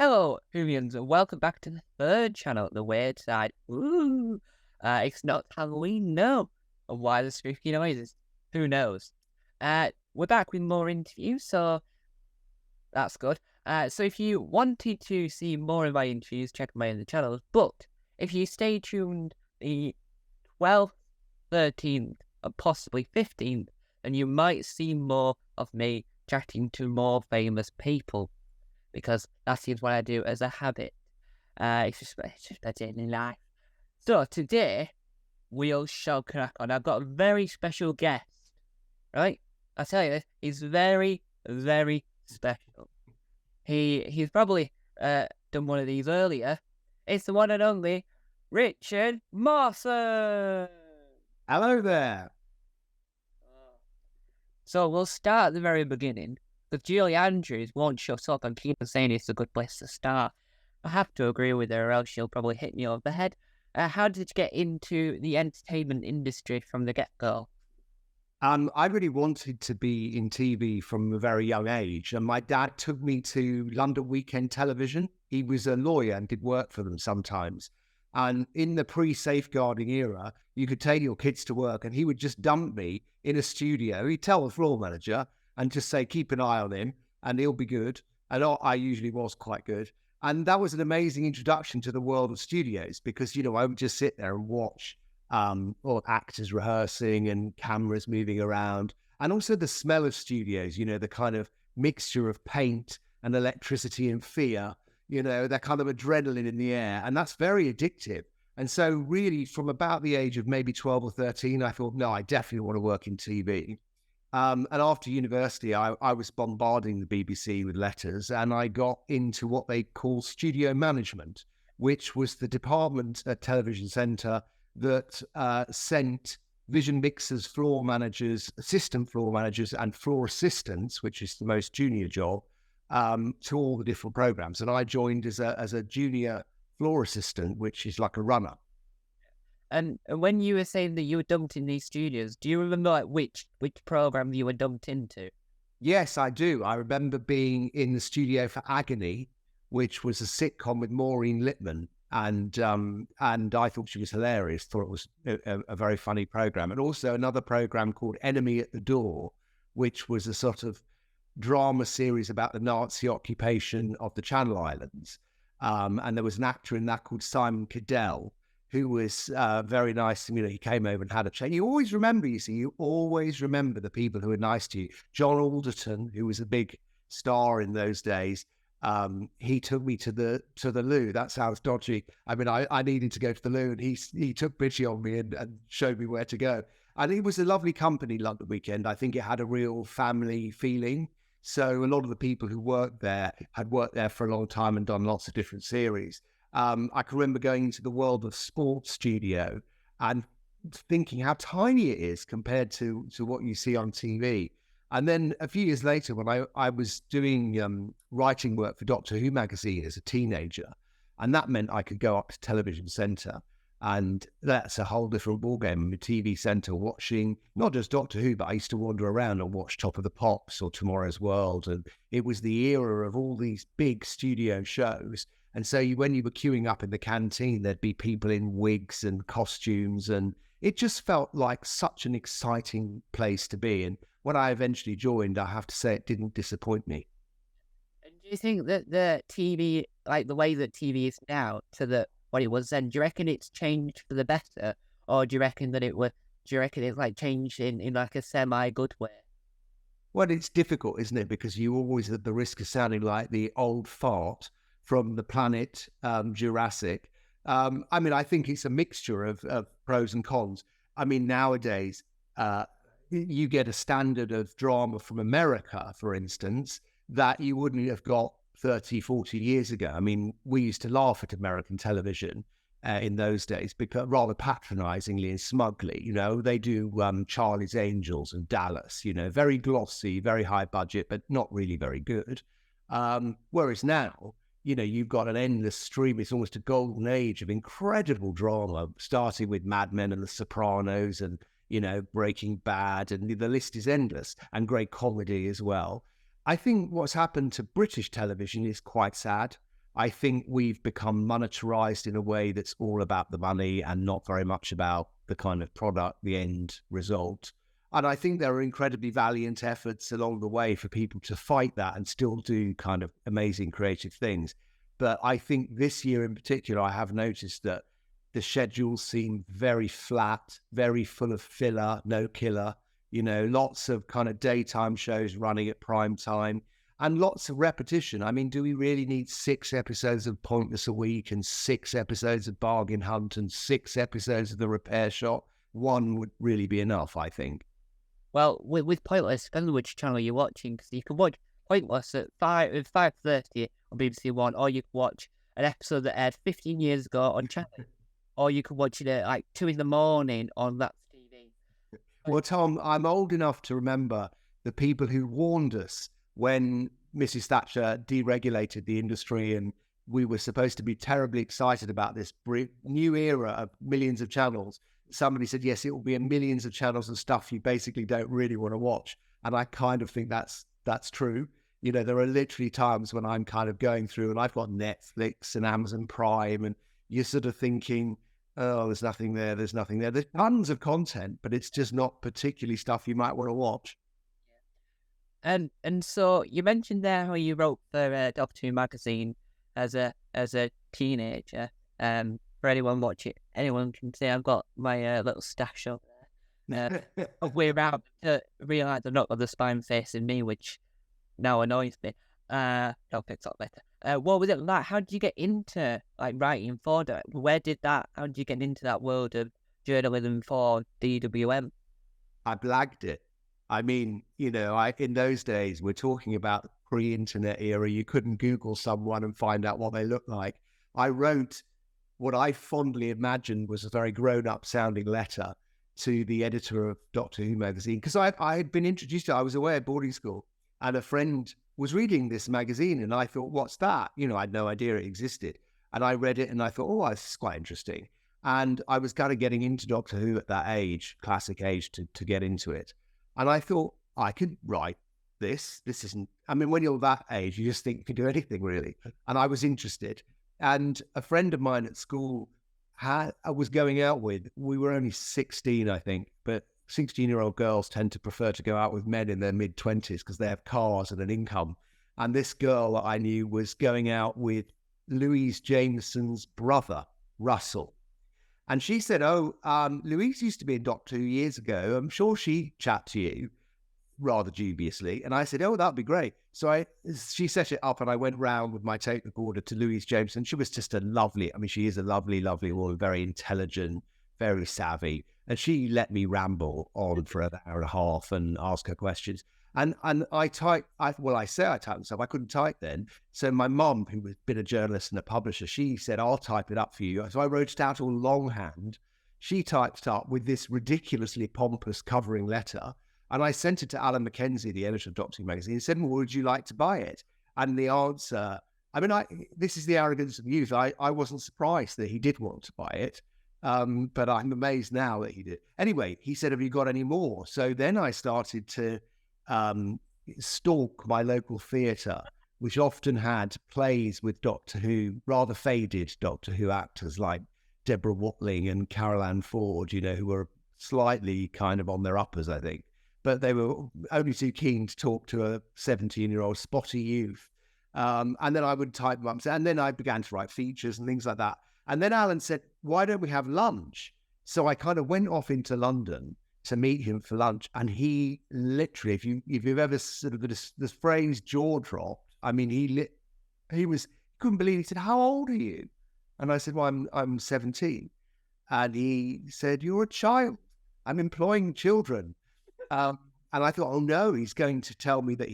Hello, Hoonians, and welcome back to the third channel, The Weird Side. Ooh, it's not Halloween, no. And why the spooky noises? Who knows? We're back with more interviews, so that's good. So if you wanted to see more of my interviews, check my other channels. But if you stay tuned the 12th, 13th, and possibly 15th, then you might see more of me chatting to more famous people, because that is what I do as a habit. It's just a daily life. So today, we shall crack on. I've got a very special guest, right? I tell you, he's very, very special. He's probably done one of these earlier. It's the one and only Richard Marson. Hello there. So we'll start at the very beginning. Because Julie Andrews won't shut up and keep on saying it's a good place to start. I have to agree with her, or else she'll probably hit me over the head. How did you get into the entertainment industry from the get-go? I really wanted to be in TV from a very young age, and my dad took me to London Weekend Television. He was a lawyer and did work for them sometimes. And in the pre-safeguarding era, you could take your kids to work, and he would just dump me in a studio. He'd tell the floor manager and just say, keep an eye on him, and he'll be good. And I usually was quite good. And that was an amazing introduction to the world of studios because, I would just sit there and watch all actors rehearsing and cameras moving around. And also the smell of studios, the kind of mixture of paint and electricity and fear, that kind of adrenaline in the air. And that's very addictive. And so really from about the age of maybe 12 or 13, I thought, no, I definitely want to work in TV. And after university, I was bombarding the BBC with letters, and I got into what they call studio management, which was the department at Television Centre that sent vision mixers, floor managers, assistant floor managers, and floor assistants, which is the most junior job, to all the different programs. And I joined as a junior floor assistant, which is like a runner. And when you were saying that you were dumped in these studios, do you remember which program you were dumped into? Yes, I do. I remember being in the studio for Agony, which was a sitcom with Maureen Lipman, and I thought she was hilarious. Thought it was a very funny program, and also another program called Enemy at the Door, which was a sort of drama series about the Nazi occupation of the Channel Islands. And there was an actor in that called Simon Cadell, who was very nice to me. He came over and had a chat. You always remember the people who were nice to you. John Alderton, who was a big star in those days, he took me to the loo. That sounds dodgy. I mean, I needed to go to the loo, and he took pity on me and showed me where to go. And it was a lovely company, London Weekend. I think it had a real family feeling. So a lot of the people who worked there had worked there for a long time and done lots of different series. I can remember going into the world of sports studio and thinking how tiny it is compared to what you see on TV. And then a few years later, when I was doing writing work for Doctor Who magazine as a teenager, and that meant I could go up to Television Centre, and that's a whole different ballgame. In the TV Centre, watching not just Doctor Who, but I used to wander around and watch Top of the Pops or Tomorrow's World, and it was the era of all these big studio shows. And so when you were queuing up in the canteen, there'd be people in wigs and costumes, and it just felt like such an exciting place to be. And when I eventually joined, I have to say it didn't disappoint me. And do you think that the TV, like the way that TV is now to what it was then, do you reckon it's changed for the better? Or do you reckon it's like changed in like a semi-good way? Well, it's difficult, isn't it? Because you always at the risk of sounding like the old fart from the planet Jurassic. I mean, I think it's a mixture of pros and cons. I mean, nowadays, you get a standard of drama from America, for instance, that you wouldn't have got 30, 40 years ago. I mean, we used to laugh at American television in those days, because rather patronizingly and smugly. They do Charlie's Angels and Dallas, very glossy, very high budget, but not really very good. Whereas now, you've got an endless stream. It's almost a golden age of incredible drama, starting with Mad Men and The Sopranos and, Breaking Bad, and the list is endless, and great comedy as well. I think what's happened to British television is quite sad. I think we've become monetarized in a way that's all about the money and not very much about the kind of product, the end result. And I think there are incredibly valiant efforts along the way for people to fight that and still do kind of amazing creative things. But I think this year in particular, I have noticed that the schedules seem very flat, very full of filler, no killer, lots of kind of daytime shows running at prime time and lots of repetition. I mean, do we really need 6 episodes of Pointless a week and 6 episodes of Bargain Hunt and 6 episodes of The Repair Shop? One would really be enough, I think. Well, with Pointless, depends on which channel you're watching, because you can watch Pointless at 5:30 on BBC One, or you can watch an episode that aired 15 years ago on Channel, or you can watch it at like 2 in the morning on That's TV. Well, Tom, I'm old enough to remember the people who warned us when Mrs. Thatcher deregulated the industry and we were supposed to be terribly excited about this new era of millions of channels. Somebody said, yes, it will be millions of channels and stuff you basically don't really want to watch. And I kind of think that's true. There are literally times when I'm kind of going through and I've got Netflix and Amazon Prime and you're sort of thinking, oh, there's nothing there. There's nothing there. There's tons of content, but it's just not particularly stuff you might want to watch. And so you mentioned there how you wrote for Doctor Who magazine as a teenager. For anyone watching, anyone can see I've got my little stash over there. We're about to realise I've not got the spine facing me, which now annoys me. I'll fix that later. What was it like? How did you get into like writing for that? How did you get into that world of journalism for DWM? I blagged it. I mean, in those days, we're talking about the pre-internet era. You couldn't Google someone and find out what they looked like. I wrote what I fondly imagined was a very grown-up sounding letter to the editor of Doctor Who magazine, because I had been introduced to it. I was away at boarding school, and a friend was reading this magazine, and I thought, what's that? I had no idea it existed. And I read it, and I thought, oh, this is quite interesting. And I was kind of getting into Doctor Who at that age, classic age, to get into it. And I thought, I could write this. This isn't, I mean, when you're that age, you just think you can do anything, really. And I was interested. And a friend of mine at school I was going out with, we were only 16, I think, but 16-year-old girls tend to prefer to go out with men in their mid-20s because they have cars and an income. And this girl that I knew was going out with Louise Jameson's brother, Russell. And she said, Louise used to be in Doctor Who years ago. I'm sure she chat to you, rather dubiously. And I said, oh, that'd be great. So she set it up and I went round with my tape recorder to Louise Jameson. She was just she is a lovely, lovely woman, very intelligent, very savvy. And she let me ramble on for an hour and a half and ask her questions. And I typed, I typed myself. I couldn't type then. So my mum, who had been a journalist and a publisher, she said, I'll type it up for you. So I wrote it out all longhand. She typed it up with this ridiculously pompous covering letter. And I sent it to Alan Mackenzie, the editor of Doctor Who magazine, and said, well, would you like to buy it? And the answer, this is the arrogance of youth. I wasn't surprised that he did want to buy it. But I'm amazed now that he did. Anyway, he said, have you got any more? So then I started to stalk my local theatre, which often had plays with Doctor Who, rather faded Doctor Who actors like Deborah Watling and Carol Ann Ford, who were slightly kind of on their uppers, I think. But they were only too keen to talk to a 17-year-old spotty youth. And then I would type them up. And then I began to write features and things like that. And then Alan said, why don't we have lunch? So I kind of went off into London to meet him for lunch. And he literally, if you've ever sort of this phrase jaw dropped, he couldn't believe it. He said, how old are you? And I said, well, I'm 17. And he said, you're a child. I'm employing children. And I thought, oh no, he's going to tell me that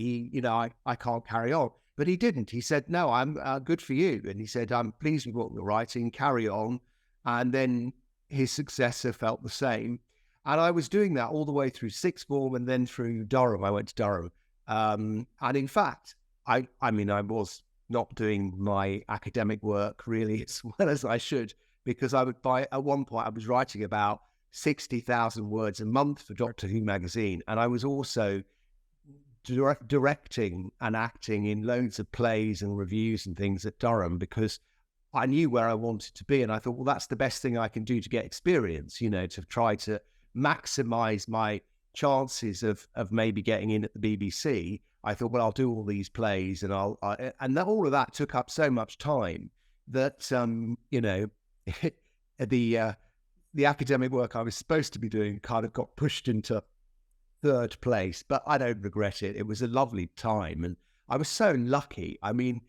I can't carry on. But he didn't. He said, no, I'm good for you. And he said, I'm pleased with what you're writing, carry on. And then his successor felt the same. And I was doing that all the way through sixth form and then through Durham. I went to Durham. And in fact, I was not doing my academic work really as well as I should, because at one point I was writing about 60,000 words a month for Doctor Who magazine. And I was also directing and acting in loads of plays and reviews and things at Durham, because I knew where I wanted to be. And I thought, well, that's the best thing I can do to get experience, to try to maximize my chances of maybe getting in at the BBC. I thought, well, I'll do all these plays, and all of that took up so much time that, the academic work I was supposed to be doing kind of got pushed into third place, but I don't regret it. It was a lovely time, and I was so lucky. I mean,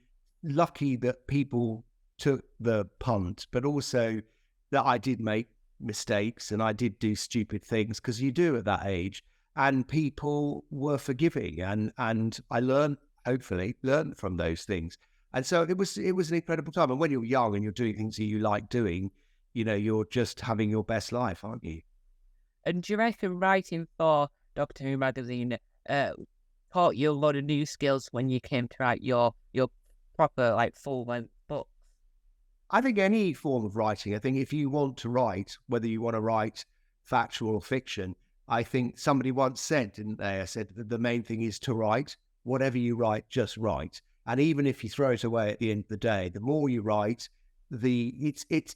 lucky that people took the punt, but also that I did make mistakes and I did do stupid things, because you do at that age, and people were forgiving, and I hopefully learned from those things. And so it was an incredible time. And when you're young and you're doing things that you like doing, you're just having your best life, aren't you? And do you reckon writing for Doctor Who magazine taught you a lot of new skills when you came to write your proper, like, full-length books? I think any form of writing, I think if you want to write, whether you want to write factual or fiction, I think somebody once said, didn't they? I said that the main thing is to write. Whatever you write, just write. And even if you throw it away at the end of the day, the more you write, it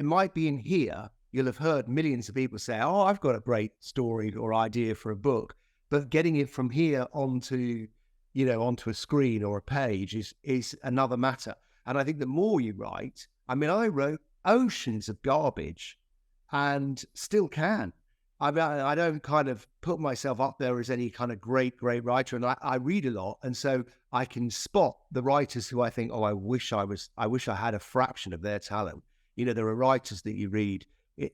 might be in here. You'll have heard millions of people say, oh, I've got a great story or idea for a book. But getting it from here onto a screen or a page is another matter. And I think the more you write, I mean, I wrote oceans of garbage and still can. I mean, I don't kind of put myself up there as any kind of great writer, and I read a lot, and so I can spot the writers who I think, oh, I wish I had a fraction of their talent. There are writers that you read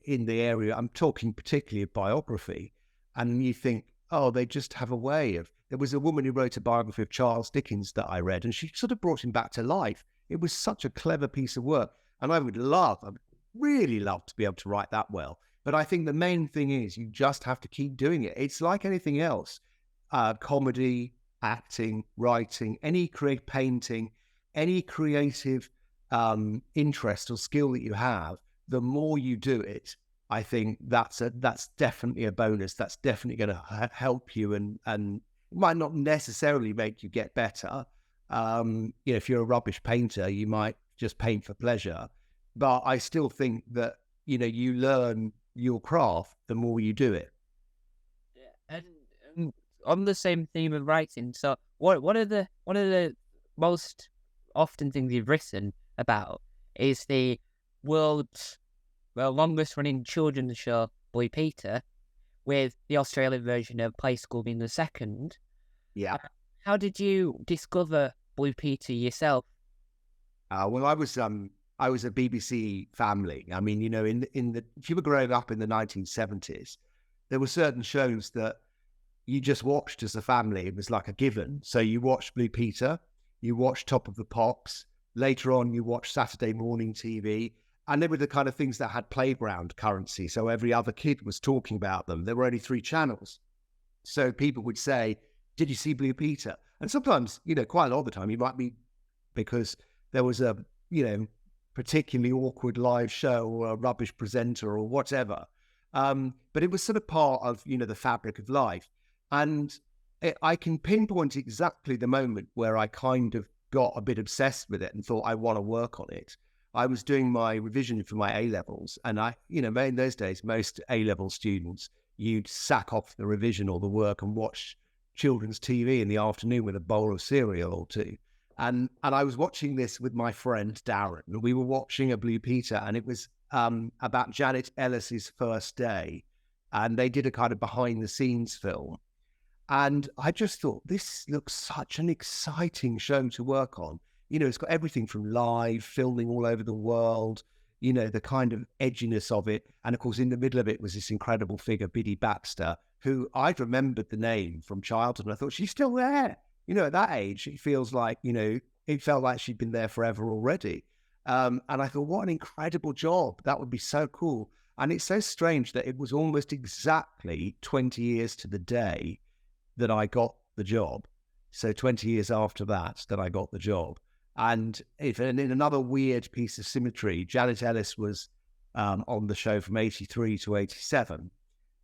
in the area. I'm talking particularly of biography, and you think, oh, they just have a way of. There was a woman who wrote a biography of Charles Dickens that I read, and she sort of brought him back to life. It was such a clever piece of work, and I would really love to be able to write that well. But I think the main thing is you just have to keep doing it. It's like anything else, comedy, acting, writing, painting, any creative interest or skill that you have. The more you do it, I think that's definitely a bonus. That's definitely going to help you, and it might not necessarily make you get better. If you're a rubbish painter, you might just paint for pleasure. But I still think that you learn your craft the more you do it. Yeah, and on the same theme of writing, so one of the most often things you've written about is the world's longest running children's show, Blue Peter, with the Australian version of Play School being the second. Yeah. How did you discover Blue Peter yourself? Well, I was a BBC family. I mean, if you were growing up in the 1970s, there were certain shows that you just watched as a family. It was like a given. So you watched Blue Peter, you watched Top of the Pops. Later on, you watched Saturday morning TV. And they were the kind of things that had playground currency. So every other kid was talking about them. There were only 3 channels. So people would say, did you see Blue Peter? And sometimes, quite a lot of the time, you might be, because there was a, particularly awkward live show or a rubbish presenter or whatever. But it was sort of part of, the fabric of life. And I can pinpoint exactly the moment where I kind of got a bit obsessed with it and thought, I want to work on it. I was doing my revision for my A-levels, and in those days, most A-level students, you'd sack off the revision or the work and watch children's TV in the afternoon with a bowl of cereal or two. And I was watching this with my friend Darren, and we were watching a Blue Peter, and it was about Janet Ellis's first day, and they did a kind of behind-the-scenes film. And I just thought, this looks such an exciting show to work on. It's got everything from live, filming all over the world, the kind of edginess of it. And of course, in the middle of it was this incredible figure, Biddy Baxter, who I'd remembered the name from childhood. And I thought, she's still there. At that age, it feels like, it felt like she'd been there forever already. And I thought, what an incredible job. That would be so cool. And it's so strange that it was almost exactly 20 years to the day that I got the job. So 20 years after that I got the job. And in another weird piece of symmetry, Janet Ellis was on the show from 83 to 87.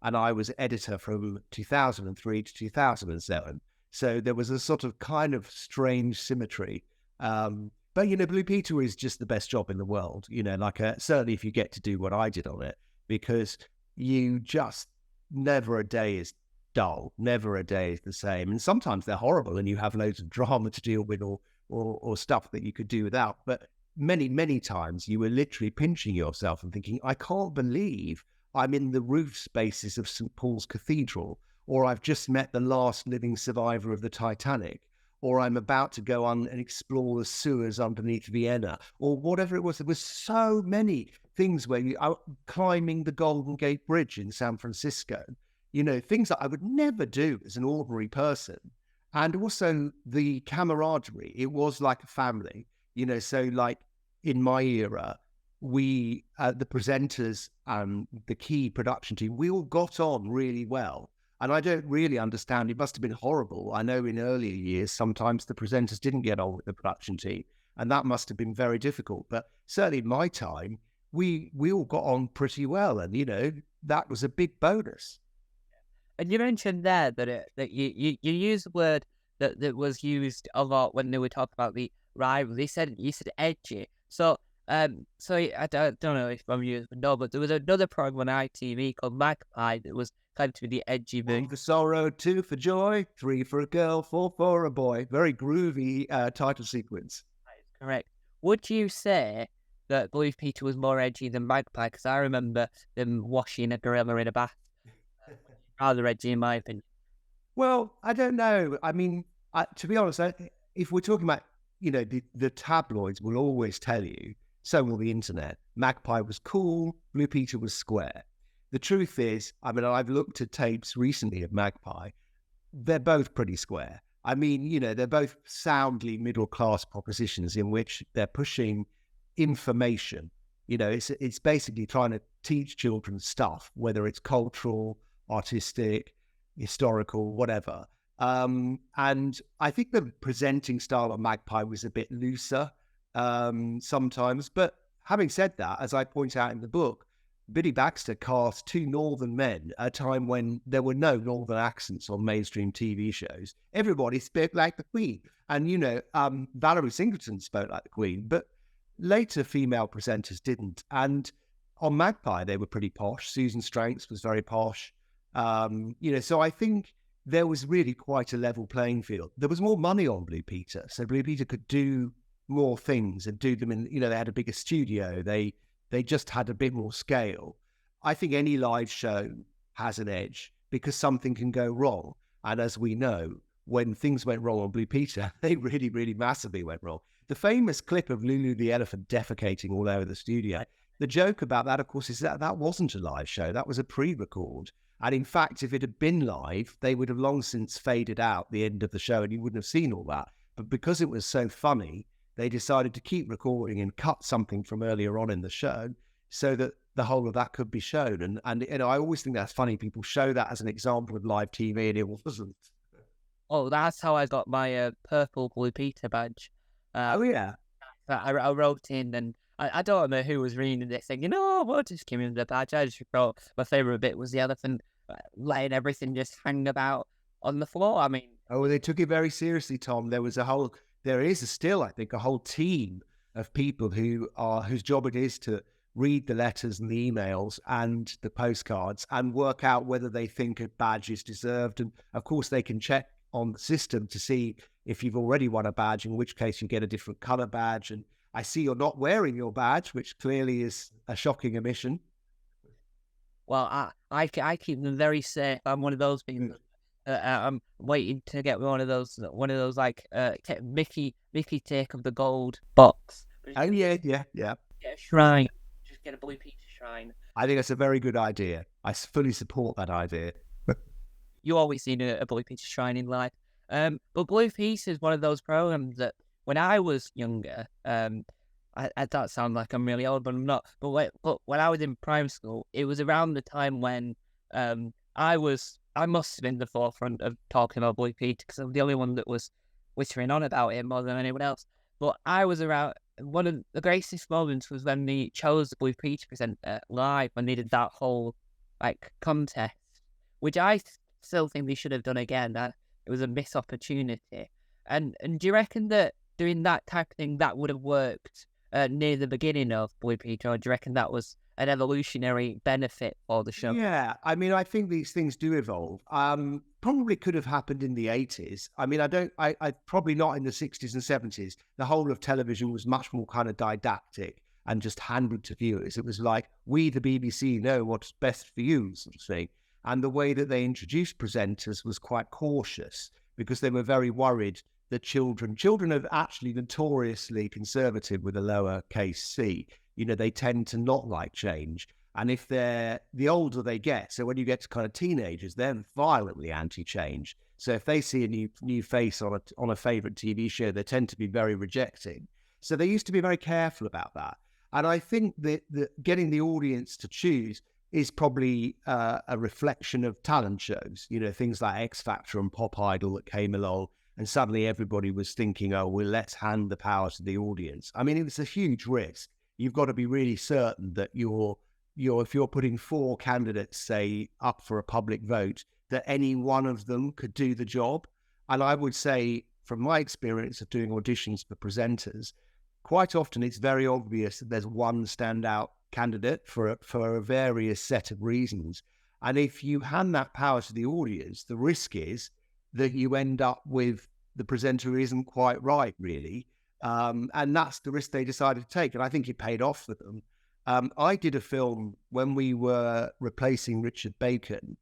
And I was editor from 2003 to 2007. So there was a sort of kind of strange symmetry. But, Blue Peter is just the best job in the world, like certainly if you get to do what I did on it, because you just never a day is dull, never a day is the same. And sometimes they're horrible and you have loads of drama to deal with or stuff that you could do without. But many, many times you were literally pinching yourself and thinking, I can't believe I'm in the roof spaces of St. Paul's Cathedral, or I've just met the last living survivor of the Titanic, or I'm about to go on and explore the sewers underneath Vienna, or whatever it was. There were so many things where you are climbing the Golden Gate Bridge in San Francisco, things that I would never do as an ordinary person. And also the camaraderie. It was like a family, so like in my era, we, the presenters and the key production team, we all got on really well. And I don't really understand. It must have been horrible. I know in earlier years, sometimes the presenters didn't get on with the production team, and that must have been very difficult. But certainly in my time, we all got on pretty well, and that was a big bonus. And you mentioned there that you used a word that was used a lot when they were talking about the rival. You said edgy. So I don't know if I'm using no, but there was another program on ITV called Magpie that was claimed to be the edgy version. 1 for sorrow, 2 for joy, 3 for a girl, 4 for a boy. Very groovy title sequence. That is correct. Would you say that Blue Peter was more edgy than Magpie? Because I remember them washing a gorilla in a bath. Rather edgy, in my opinion. Well, I don't know. I mean, to be honest, if we're talking about, the tabloids will always tell you, so will the internet, Magpie was cool, Blue Peter was square. The truth is, I mean, I've looked at tapes recently of Magpie. They're both pretty square. I mean, they're both soundly middle-class propositions in which they're pushing information. It's basically trying to teach children stuff, whether it's cultural, artistic, historical, whatever. And I think the presenting style of Magpie was a bit looser sometimes. But having said that, as I point out in the book, Billy Baxter cast 2 northern men at a time when there were no northern accents on mainstream TV shows. Everybody spoke like the Queen. And, Valerie Singleton spoke like the Queen, but later female presenters didn't. And on Magpie, they were pretty posh. Susan Stranks was very posh. So I think there was really quite a level playing field. There was more money on Blue Peter. So Blue Peter could do more things and do them in, they had a bigger studio. They just had a bit more scale. I think any live show has an edge because something can go wrong. And as we know, when things went wrong on Blue Peter, they really, really massively went wrong. The famous clip of Lulu the elephant defecating all over the studio, the joke about that, of course, is that wasn't a live show. That was a pre-record. And in fact, if it had been live, they would have long since faded out the end of the show and you wouldn't have seen all that. But because it was so funny, they decided to keep recording and cut something from earlier on in the show so that the whole of that could be shown. And I always think that's funny. People show that as an example of live TV and it wasn't. Oh, that's how I got my purple Blue Peter badge. Oh, yeah. I wrote in and I don't know who was reading this saying, we'll just give him the badge. I just thought my favourite bit was the elephant letting everything just hang about on the floor. I mean... Oh, they took it very seriously, Tom. There is still, I think, a whole team of people whose job it is to read the letters and the emails and the postcards and work out whether they think a badge is deserved. And of course, they can check on the system to see if you've already won a badge, in which case you get a different color badge. And I see you're not wearing your badge, which clearly is a shocking omission. Well, I keep them very safe. I'm one of those people. I'm waiting to get one of those like Mickey take of the gold box. Oh yeah. Get a shrine. Just get a Blue Peter shrine. I think that's a very good idea. I fully support that idea. You always need a Blue Peter shrine in life. But Blue Peter is one of those programs that when I was younger, I don't sound like I'm really old, but I'm not. But when I was in primary school, it was around the time when I must have been in the forefront of talking about Blue Peter because I'm the only one that was whittering on about it more than anyone else. But I was around. One of the greatest moments was when they chose the Blue Peter presenter live when they did that whole contest, which I still think they should have done again. it was a missed opportunity. And do you reckon that doing that type of thing that would have worked near the beginning of Blue Peter, or do you reckon that was an evolutionary benefit for the show? Yeah, I mean, I think these things do evolve. Probably could have happened in the 80s. I mean, I probably not in the 60s and 70s. The whole of television was much more kind of didactic and just handed to viewers. It was like, we, the BBC, know what's best for you, sort of thing. And the way that they introduced presenters was quite cautious because they were very worried that children are actually notoriously conservative with a lowercase c. You know, they tend to not like change. And if the older they get, so when you get to kind of teenagers, they're violently anti-change. So if they see a new face on a favorite TV show, they tend to be very rejecting. So they used to be very careful about that. And I think that getting the audience to choose is probably a reflection of talent shows. You know, things like X Factor and Pop Idol that came along, and suddenly everybody was thinking, oh, well, let's hand the power to the audience. I mean, it was a huge risk. You've got to be really certain that if you're putting 4 candidates, say, up for a public vote, that any one of them could do the job. And I would say, from my experience of doing auditions for presenters, quite often it's very obvious that there's one standout candidate for a various set of reasons. And if you hand that power to the audience, the risk is that you end up with the presenter who isn't quite right, really. And that's the risk they decided to take. And I think it paid off for them. I did a film when we were replacing Richard Bacon.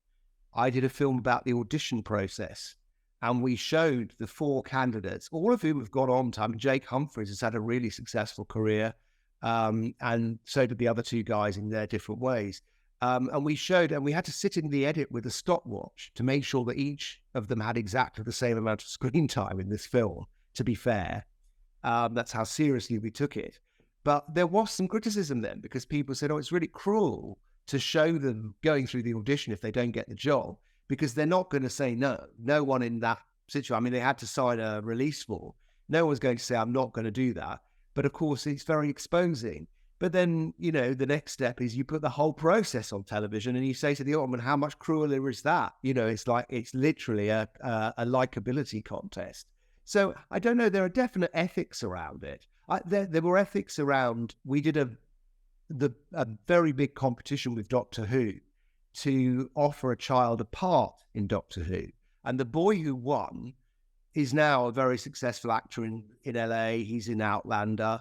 I did a film about the audition process, and we showed the 4 candidates, all of whom have gone on to. I mean, Jake Humphries has had a really successful career, and so did the other 2 guys in their different ways. And we had to sit in the edit with a stopwatch to make sure that each of them had exactly the same amount of screen time in this film, to be fair. That's how seriously we took it. But there was some criticism then because people said, oh, it's really cruel to show them going through the audition if they don't get the job, because they're not going to say no. No one in that situation, I mean, they had to sign a release form. No one's going to say, I'm not going to do that. But of course, it's very exposing. But then, you know, the next step is you put the whole process on television and you say to the audience, how much crueler is that? You know, it's literally a likability contest. So I don't know, there are definite ethics around it. There were ethics around, we did a very big competition with Doctor Who to offer a child a part in Doctor Who. And the boy who won is now a very successful actor in LA. He's in Outlander.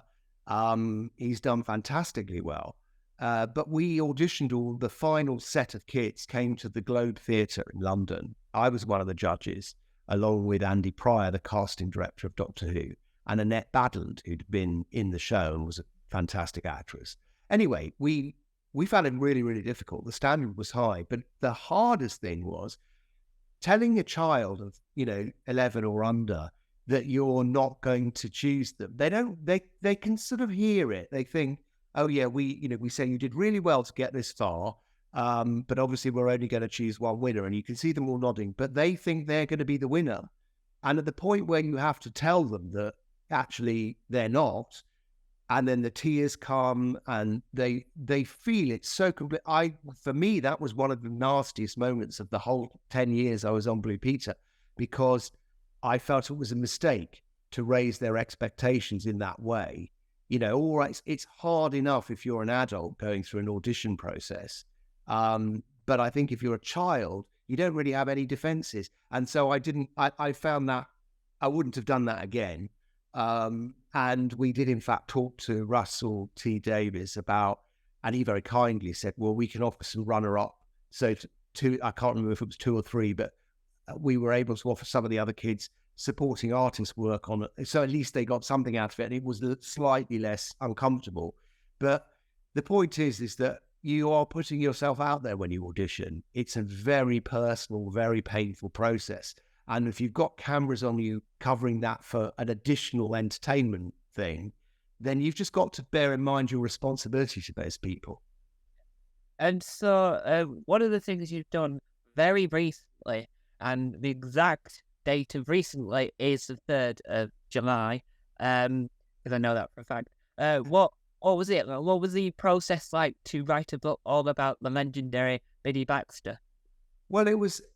He's done fantastically well. But we auditioned all the final set of kids came to the Globe Theatre in London. I was one of the judges, along with Andy Pryor, the casting director of Doctor Who, and Annette Badland, who'd been in the show and was a fantastic actress. Anyway, we found it really, really difficult. The standard was high, but the hardest thing was telling a child of, 11 or under that you're not going to choose them. They can sort of hear it. They think, oh yeah, we say you did really well to get this far, but obviously we're only going to choose one winner, and you can see them all nodding, but they think they're going to be the winner. And at the point where you have to tell them that actually they're not, and then the tears come and they feel it so complete. For me, that was one of the nastiest moments of the whole 10 years I was on Blue Peter, because I felt it was a mistake to raise their expectations in that way. All right, it's hard enough if you're an adult going through an audition process. But I think if you're a child, you don't really have any defenses. And so I found that I wouldn't have done that again. And we did, in fact, talk to Russell T. Davies about, and he very kindly said, well, we can offer some runner-up. So I can't remember if it was 2 or 3, but we were able to offer some of the other kids supporting artist work on it. So at least they got something out of it, and it was slightly less uncomfortable. But the point is that you are putting yourself out there when you audition. It's a very personal, very painful process. And if you've got cameras on you covering that for an additional entertainment thing, then you've just got to bear in mind your responsibility to those people. And so one of the things you've done very recently, and the exact date of recently is the 3rd of July, because I know that for a fact. What was it? What was the process like to write a book all about the legendary Biddy Baxter? Well,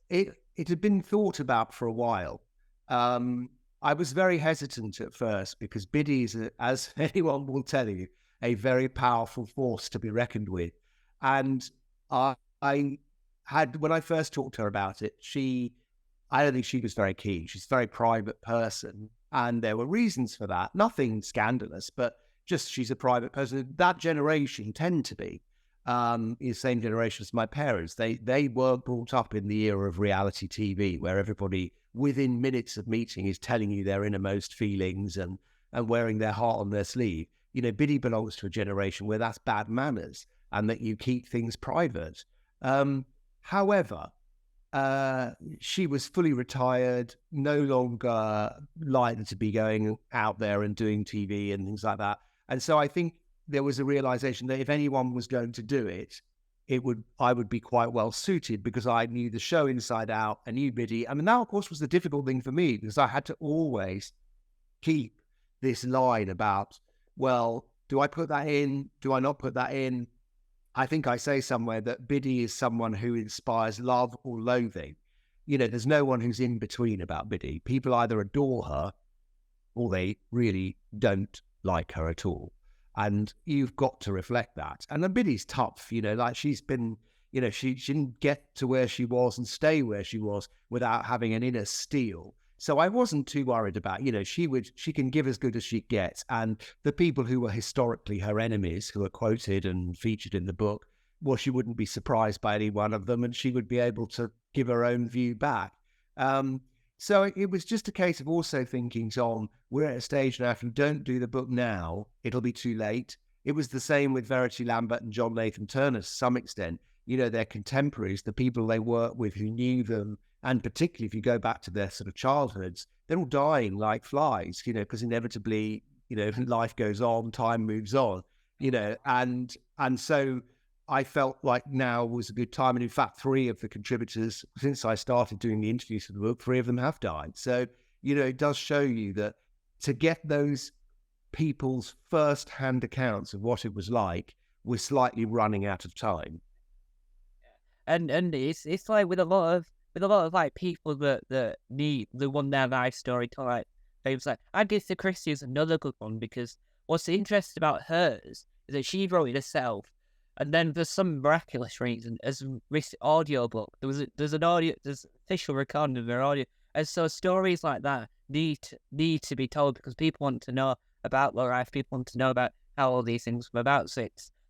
it it had been thought about for a while. I was very hesitant at first because Biddy is, as anyone will tell you, a very powerful force to be reckoned with. And I had, when I first talked to her about it, I don't think she was very keen. She's a very private person. And there were reasons for that. Nothing scandalous, but just she's a private person. That generation tend to be. The same generation as my parents. They were brought up in the era of reality TV, where everybody within minutes of meeting is telling you their innermost feelings and wearing their heart on their sleeve. You know, Biddy belongs to a generation where that's bad manners and that you keep things private. However, she was fully retired, no longer likely to be going out there and doing TV and things like that. And so I think there was a realization that if anyone was going to do it, I would be quite well suited because I knew the show inside out. I knew Biddy. I mean, that of course was the difficult thing for me because I had to always keep this line about, well, do I put that in? Do I not put that in? I think I say somewhere that Biddy is someone who inspires love or loathing. You know, there's no one who's in between about Biddy. People either adore her or they really don't like her at all. And you've got to reflect that. And then Biddy's tough, you know, like she's been, you know, she didn't get to where she was and stay where she was without having an inner steel. So I wasn't too worried about, you know, she can give as good as she gets. And the people who were historically her enemies, who are quoted and featured in the book, well, she wouldn't be surprised by any one of them and she would be able to give her own view back. So it was just a case of also thinking, Tom, we're at a stage now, if you don't do the book now, it'll be too late. It was the same with Verity Lambert and John Nathan Turner to some extent. You know, their contemporaries, the people they worked with who knew them, and particularly if you go back to their sort of childhoods, they're all dying like flies, you know, because inevitably, you know, life goes on, time moves on, you know, and so I felt like now was a good time. And in fact, 3 of the contributors, since I started doing the interviews for the book, 3 of them have died. So, you know, it does show you that to get those people's first-hand accounts of what it was like, we're slightly running out of time. And it's like with a lot of like people that need the one their life story to like things like Agatha Christie is another good one because what's interesting about hers is that she wrote it herself. And then for some miraculous reason, as this audio book, there's official recording of their audio. And so stories like that need to be told because people want to know about their life, people want to know about how all these things come about. So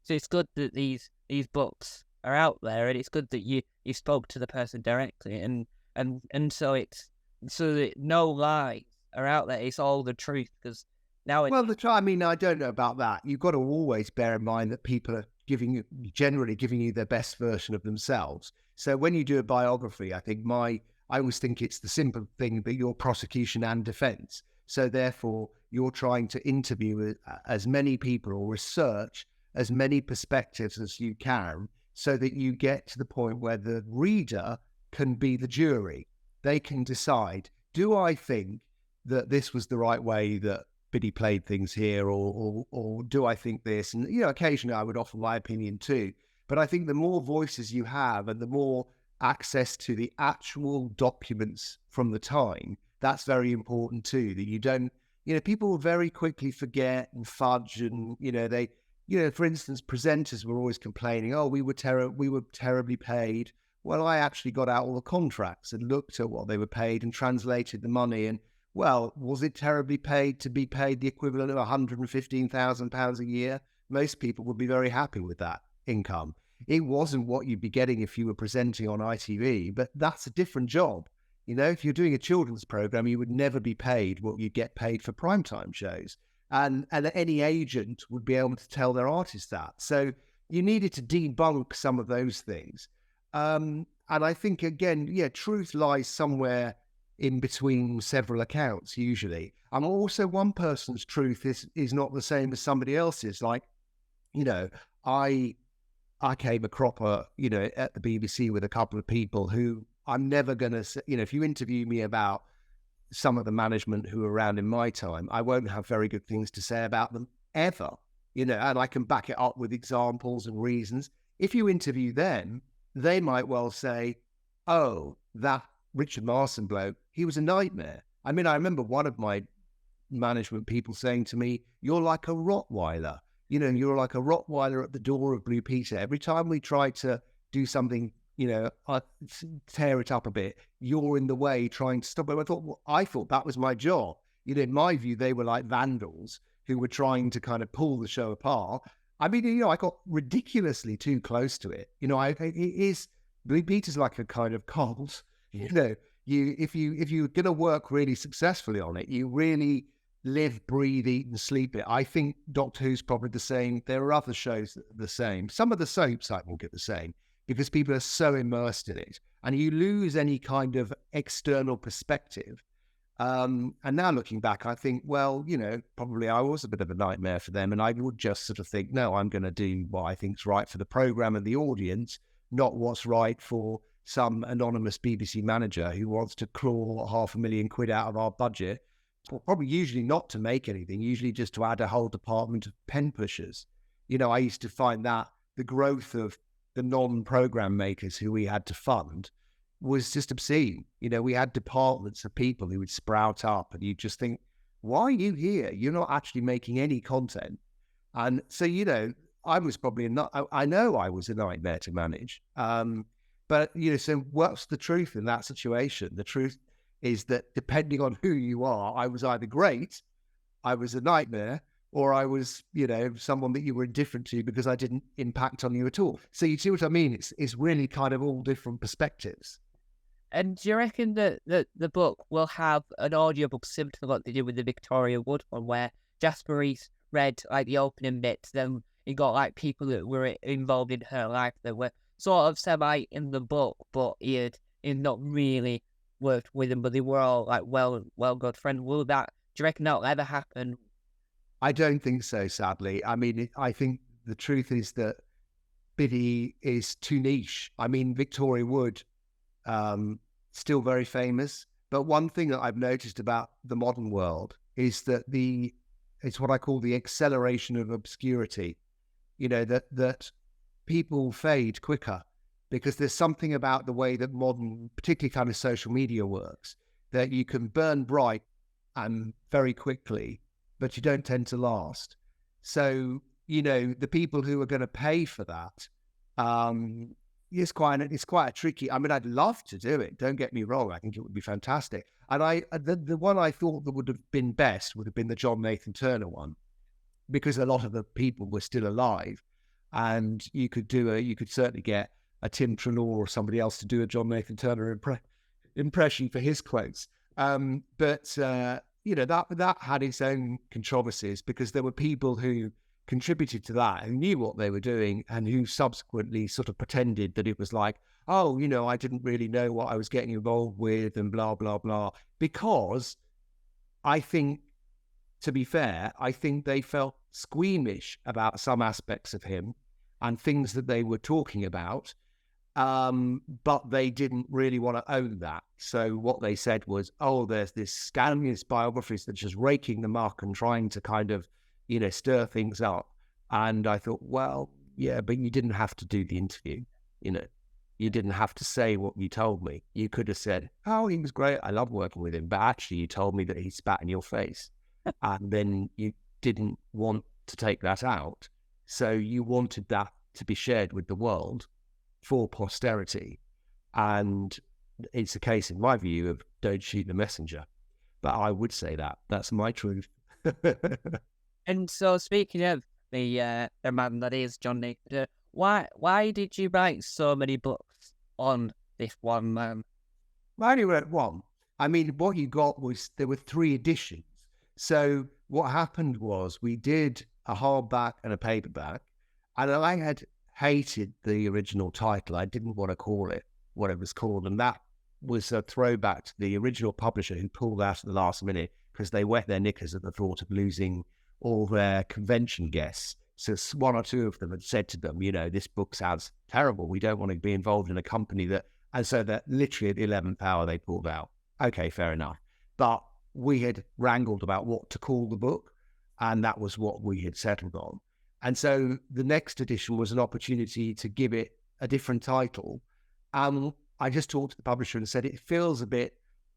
it's good that these books are out there, and it's good that you spoke to the person directly, and so it's so that no lies are out there. It's all the truth because now it's I mean, I don't know about that. You've got to always bear in mind that people are generally giving you their best version of themselves. So when you do a biography, I always think it's the simple thing that you're prosecution and defense. So therefore, you're trying to interview as many people or research as many perspectives as you can so that you get to the point where the reader can be the jury. They can decide, do I think that this was the right way that Biddy played things here, or do I think this? And, you know, occasionally I would offer my opinion too. But I think the more voices you have and the more access to the actual documents from the time, that's very important too, that you don't, you know, people will very quickly forget and fudge and, you know, for instance, presenters were always complaining, oh, we were terribly paid. Well, I actually got out all the contracts and looked at what they were paid and translated the money. And, well, was it terribly paid to be paid the equivalent of £115,000 a year? Most people would be very happy with that income. It wasn't what you'd be getting if you were presenting on ITV, but that's a different job. You know, if you're doing a children's program, you would never be paid what you get paid for primetime shows. And any agent would be able to tell their artist that. So you needed to debunk some of those things. And I think, again, truth lies somewhere in between several accounts, usually. And also one person's truth is not the same as somebody else's. Like, you know, I came a cropper, you know, at the BBC with a couple of people who I'm never going to, you know, if you interview me about some of the management who were around in my time, I won't have very good things to say about them ever, you know, and I can back it up with examples and reasons. If you interview them, they might well say, oh, that Richard Marson bloke, he was a nightmare. I mean, I remember one of my management people saying to me, "You're like a Rottweiler. You're like a Rottweiler at the door of Blue Peter. Every time we try to do something, tear it up a bit, you're in the way trying to stop it." I thought that was my job. In my view, they were like vandals who were trying to kind of pull the show apart. I mean, I got ridiculously too close to it. It is, Blue Peter's like a kind of cult. If you're going to work really successfully on it, you really live, breathe, eat, and sleep it. I think Doctor Who's probably the same. There are other shows that are the same. Some of the soaps I will get the same because people are so immersed in it, and you lose any kind of external perspective. And now looking back, I think, well, probably I was a bit of a nightmare for them, and I would just sort of think, no, I'm going to do what I think is right for the program and the audience, not what's right for some anonymous BBC manager who wants to claw £500,000 out of our budget. Well, probably usually not to make anything, usually just to add a whole department of pen pushers. I used to find that the growth of the non-program makers who we had to fund was just obscene. We had departments of people who would sprout up, and you just think, why are you here? You're not actually making any content. And so, I was probably I know I was a nightmare to manage. But, so what's the truth in that situation? The truth is that depending on who you are, I was either great, I was a nightmare, or I was, someone that you were indifferent to because I didn't impact on you at all. So you see what I mean? It's really kind of all different perspectives. And do you reckon that the book will have an audiobook similar to what they did with the Victoria Wood one, where Jasper Reese read like the opening bits, then you got like people that were involved in her life that were sort of semi in the book, but he had not really worked with them, but they were all like well good friends. Do you reckon that'll ever happen? I don't think so, sadly. I mean, I think the truth is that Biddy is too niche. I mean, Victoria Wood, still very famous. But one thing that I've noticed about the modern world is that it's what I call the acceleration of obscurity. That people fade quicker because there's something about the way that modern, particularly kind of social media works, that you can burn bright and very quickly, but you don't tend to last. So, the people who are going to pay for that, it's quite a tricky. I mean, I'd love to do it. Don't get me wrong. I think it would be fantastic. And the one I thought that would have been best would have been the John Nathan Turner one, because a lot of the people were still alive, and you could certainly get a Tim Treloar or somebody else to do a John Nathan Turner impression for his quotes. But that had its own controversies because there were people who contributed to that and knew what they were doing and who subsequently sort of pretended that it was like, oh, I didn't really know what I was getting involved with and blah, blah, blah. Because I think, to be fair, I think they felt squeamish about some aspects of him and things that they were talking about, but they didn't really want to own that. So what they said was, oh, there's this scandalous biographies that's just raking the muck and trying to kind of, stir things up. And I thought, well, yeah, but you didn't have to do the interview. You didn't have to say what you told me. You could have said, oh, he was great, I love working with him. But actually you told me that he spat in your face. And then you didn't want to take that out. So you wanted that to be shared with the world for posterity. And it's a case, in my view, of don't shoot the messenger. But I would say that's my truth. And so, speaking of the man that is John Nathan, why did you write so many books on this one man? I only wrote one. I mean, what you got was there were 3 editions. So what happened was we did a hardback and a paperback, and I had hated the original title. I didn't want to call it what it was called, and that was a throwback to the original publisher who pulled out at the last minute because they wet their knickers at the thought of losing all their convention guests. So 1 or 2 of them had said to them, this book sounds terrible. We don't want to be involved in a company that, and so that literally at the 11th hour they pulled out. Okay, fair enough. But we had wrangled about what to call the book, and that was what we had settled on. And so the next edition was an opportunity to give it a different title. I just talked to the publisher and said, it feels a bit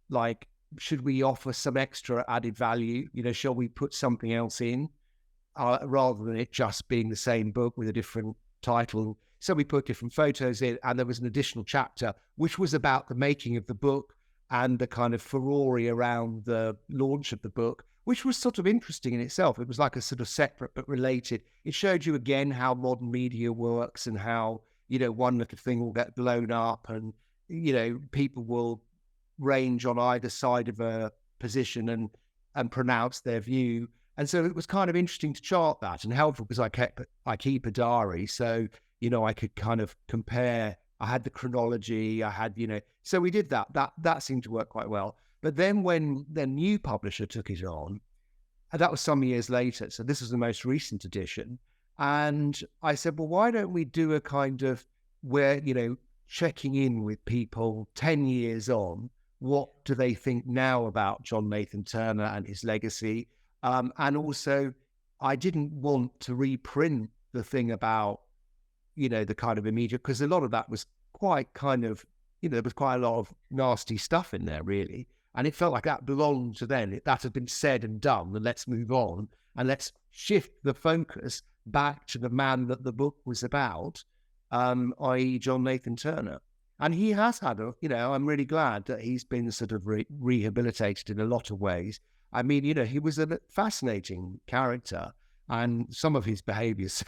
like, should we offer some extra added value? Shall we put something else in rather than it just being the same book with a different title? So we put different photos in, and there was an additional chapter, which was about the making of the book and the kind of furore around the launch of the book, which was sort of interesting in itself. It was like a sort of separate but related. It showed you again how modern media works and how, one little thing will get blown up and, people will range on either side of a position and pronounce their view. And so it was kind of interesting to chart that and helpful because I keep a diary. So, I could kind of compare. I had the chronology, I had, so we did that. That seemed to work quite well. But then when the new publisher took it on, and that was some years later, so this was the most recent edition, and I said, well, why don't we do a kind of where, checking in with people 10 years on, what do they think now about John Nathan Turner and his legacy? And also, I didn't want to reprint the thing about, the kind of immediate, because a lot of that was quite kind of, there was quite a lot of nasty stuff in there, really. And it felt like that belonged to then. That had been said and done, and let's move on and let's shift the focus back to the man that the book was about, i.e. John Nathan Turner. And he has had I'm really glad that he's been sort of rehabilitated in a lot of ways. I mean, he was a fascinating character, and some of his behaviours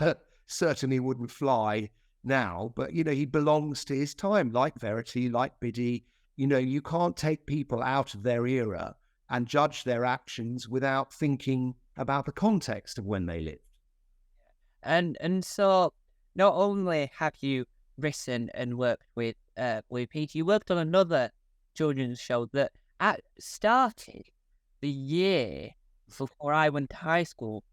certainly wouldn't fly now, but, he belongs to his time, like Verity, like Biddy. You can't take people out of their era and judge their actions without thinking about the context of when they lived. And so not only have you written and worked with Peter, you worked on another children's show that started the year before I went to high school.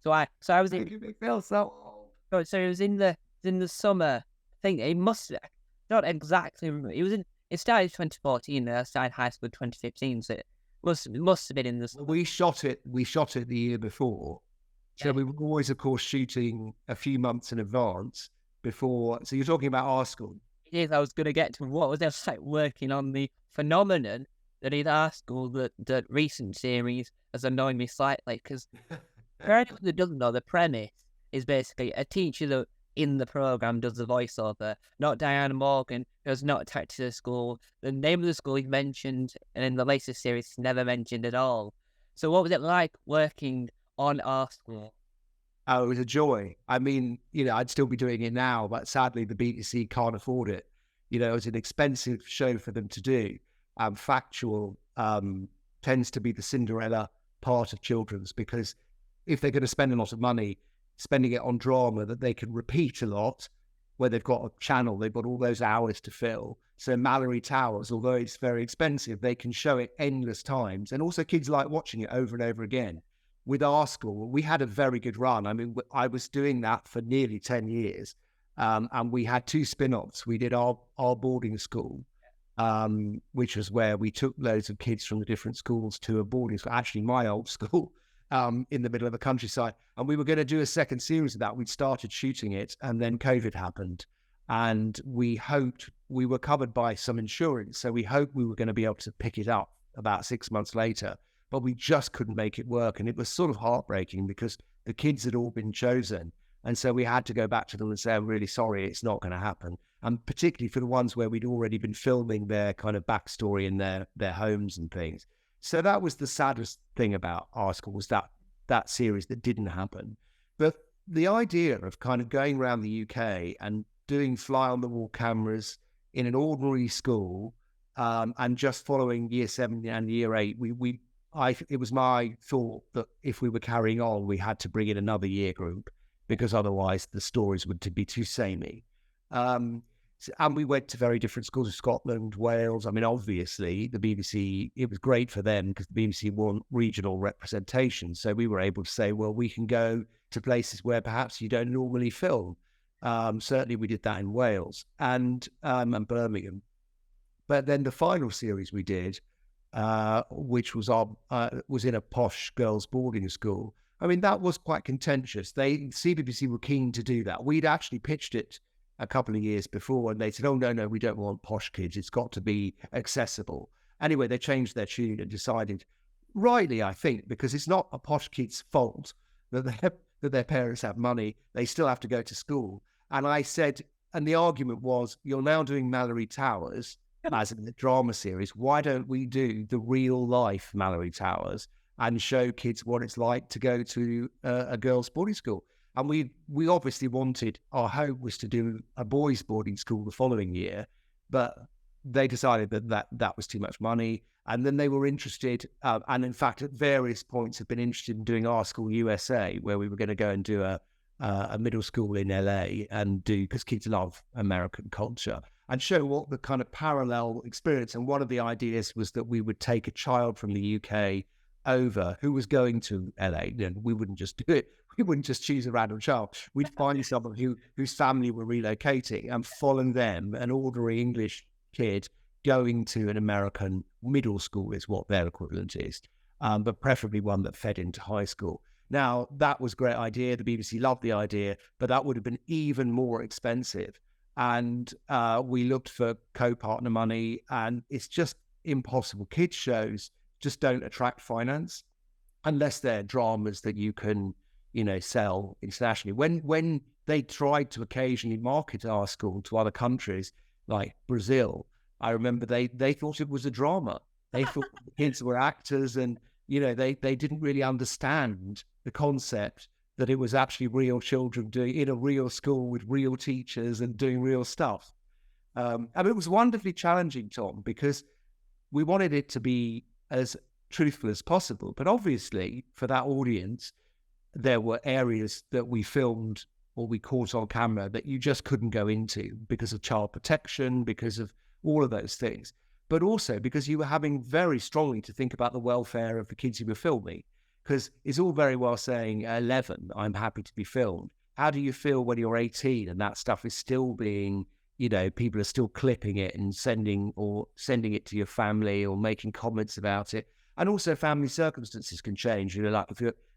So I was in. You feel so old. So it was in the summer. I think it must not exactly. It started in 2014. And I started high school in 2015. So it must have been in the. Well, we shot it the year before. So we were always, of course, shooting a few months in advance before. So you're talking about our school. Yes, I was going to get to what was it like working on the phenomenon that in our school, the recent series has annoyed me slightly because for anyone that doesn't know, the premise is basically a teacher that in the program does the voiceover, not Diana Morgan, who's not attached to the school. The name of the school is mentioned, and in the latest series, it's never mentioned at all. So what was it like working on our school? Oh, it was a joy. I mean, I'd still be doing it now, but sadly the BBC can't afford it. It's an expensive show for them to do. Factual tends to be the Cinderella part of children's, because if they're going to spend a lot of money spending it on drama that they can repeat a lot, where they've got a channel, they've got all those hours to fill. So Mallory Towers, although it's very expensive, they can show it endless times. And also kids like watching it over and over again. With our school, we had a very good run. I mean, I was doing that for nearly 10 years. And we had 2 spin-offs. We did our boarding school, which was where we took loads of kids from the different schools to a boarding school, actually my old school, in the middle of the countryside. And we were going to do a second series of that. We'd started shooting it, and then COVID happened. And we hoped we were covered by some insurance. So we hoped we were going to be able to pick it up about 6 months later. But we just couldn't make it work. And it was sort of heartbreaking because the kids had all been chosen. And so we had to go back to them and say, I'm really sorry, it's not going to happen. And particularly for the ones where we'd already been filming their kind of backstory in their homes and things. So that was the saddest thing about our school, was that series that didn't happen. But the idea of kind of going around the UK and doing fly-on-the-wall cameras in an ordinary school, and just following year 7 and year 8, it was my thought that if we were carrying on, we had to bring in another year group, because otherwise the stories would be too samey. And we went to very different schools of Scotland, Wales. I mean, obviously, the BBC, it was great for them because the BBC want regional representation. So we were able to say, well, we can go to places where perhaps you don't normally film. Certainly we did that in Wales and Birmingham. But then the final series we did, which was was in a posh girls' boarding school. I mean, that was quite contentious. CBBC were keen to do that. We'd actually pitched it a couple of years before, and they said, oh, no, we don't want posh kids. It's got to be accessible. Anyway, they changed their tune and decided, rightly, I think, because it's not a posh kid's fault that their parents have money. They still have to go to school. And I said, and the argument was, you're now doing Mallory Towers as in the drama series. Why don't we do the real life Mallory Towers and show kids what it's like to go to a girls' boarding school? And we obviously wanted, our hope was to do a boys' boarding school the following year, but they decided that was too much money. And then they were interested, and in fact, at various points have been interested in doing Our School USA, where we were going to go and do a middle school in LA and do, because kids love American culture, and show what the kind of parallel experience. And one of the ideas was that we would take a child from the UK over who was going to LA. And we wouldn't just do it. We wouldn't just choose a random child. We'd find someone whose family were relocating and follow them, an ordinary English kid going to an American middle school is what their equivalent is, but preferably one that fed into high school. Now, that was a great idea. The BBC loved the idea, but that would have been even more expensive. And we looked for co-partner money, and it's just impossible. Kids shows just don't attract finance unless they're dramas that you can, sell internationally. When they tried to occasionally market Our School to other countries like Brazil, I remember they thought it was a drama. They thought the kids were actors, and they didn't really understand the concept that it was actually real children doing in a real school with real teachers and doing real stuff. And it was wonderfully challenging, Tom, because we wanted it to be as truthful as possible. But obviously, for that audience, there were areas that we filmed or we caught on camera that you just couldn't go into because of child protection, because of all of those things. But also because you were having very strongly to think about the welfare of the kids you were filming. Because it's all very well saying, 11, I'm happy to be filmed. How do you feel when you're 18 and that stuff is still being, people are still clipping it and sending it to your family or making comments about it? And also family circumstances can change. Like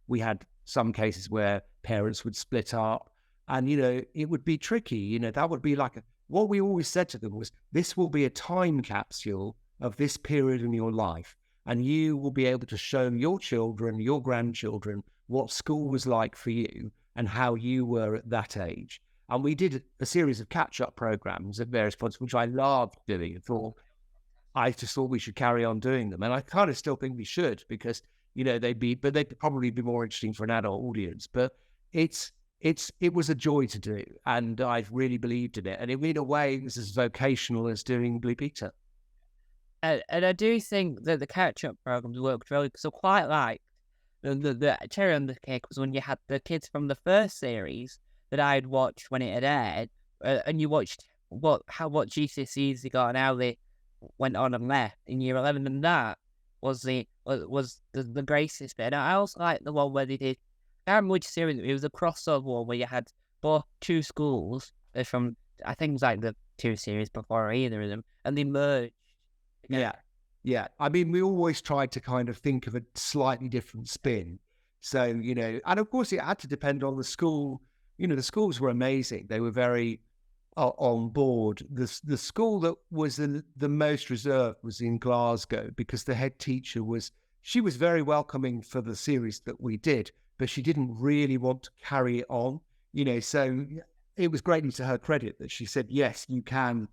we had some cases where parents would split up and, it would be tricky. That would be like what we always said to them was, this will be a time capsule of this period in your life. And you will be able to show your children, your grandchildren, what school was like for you and how you were at that age. And we did a series of catch-up programs at various points, which I loved doing. I just thought we should carry on doing them. And I kind of still think we should, because, they'd probably be more interesting for an adult audience. But it was a joy to do. And I really believed in it. And in a way, it was as vocational as doing Blue Peter. And I do think that the catch-up programs worked really, because I quite liked the cherry on the cake was when you had the kids from the first series that I'd watched when it had aired, and you watched what GCSEs they got and how they went on and left in year 11, and that was the greatest bit. And I also liked the one where they did, I can't remember which series, it was a crossover one where you had both two schools from, I think it was like the two series before either of them, and they merged. Yeah. I mean, we always tried to kind of think of a slightly different spin. So, and of course it had to depend on the school. The schools were amazing. They were very on board. The school that was the most reserved was in Glasgow, because the head teacher she was very welcoming for the series that we did, but she didn't really want to carry it on, so it was greatly to her credit that she said, yes, you can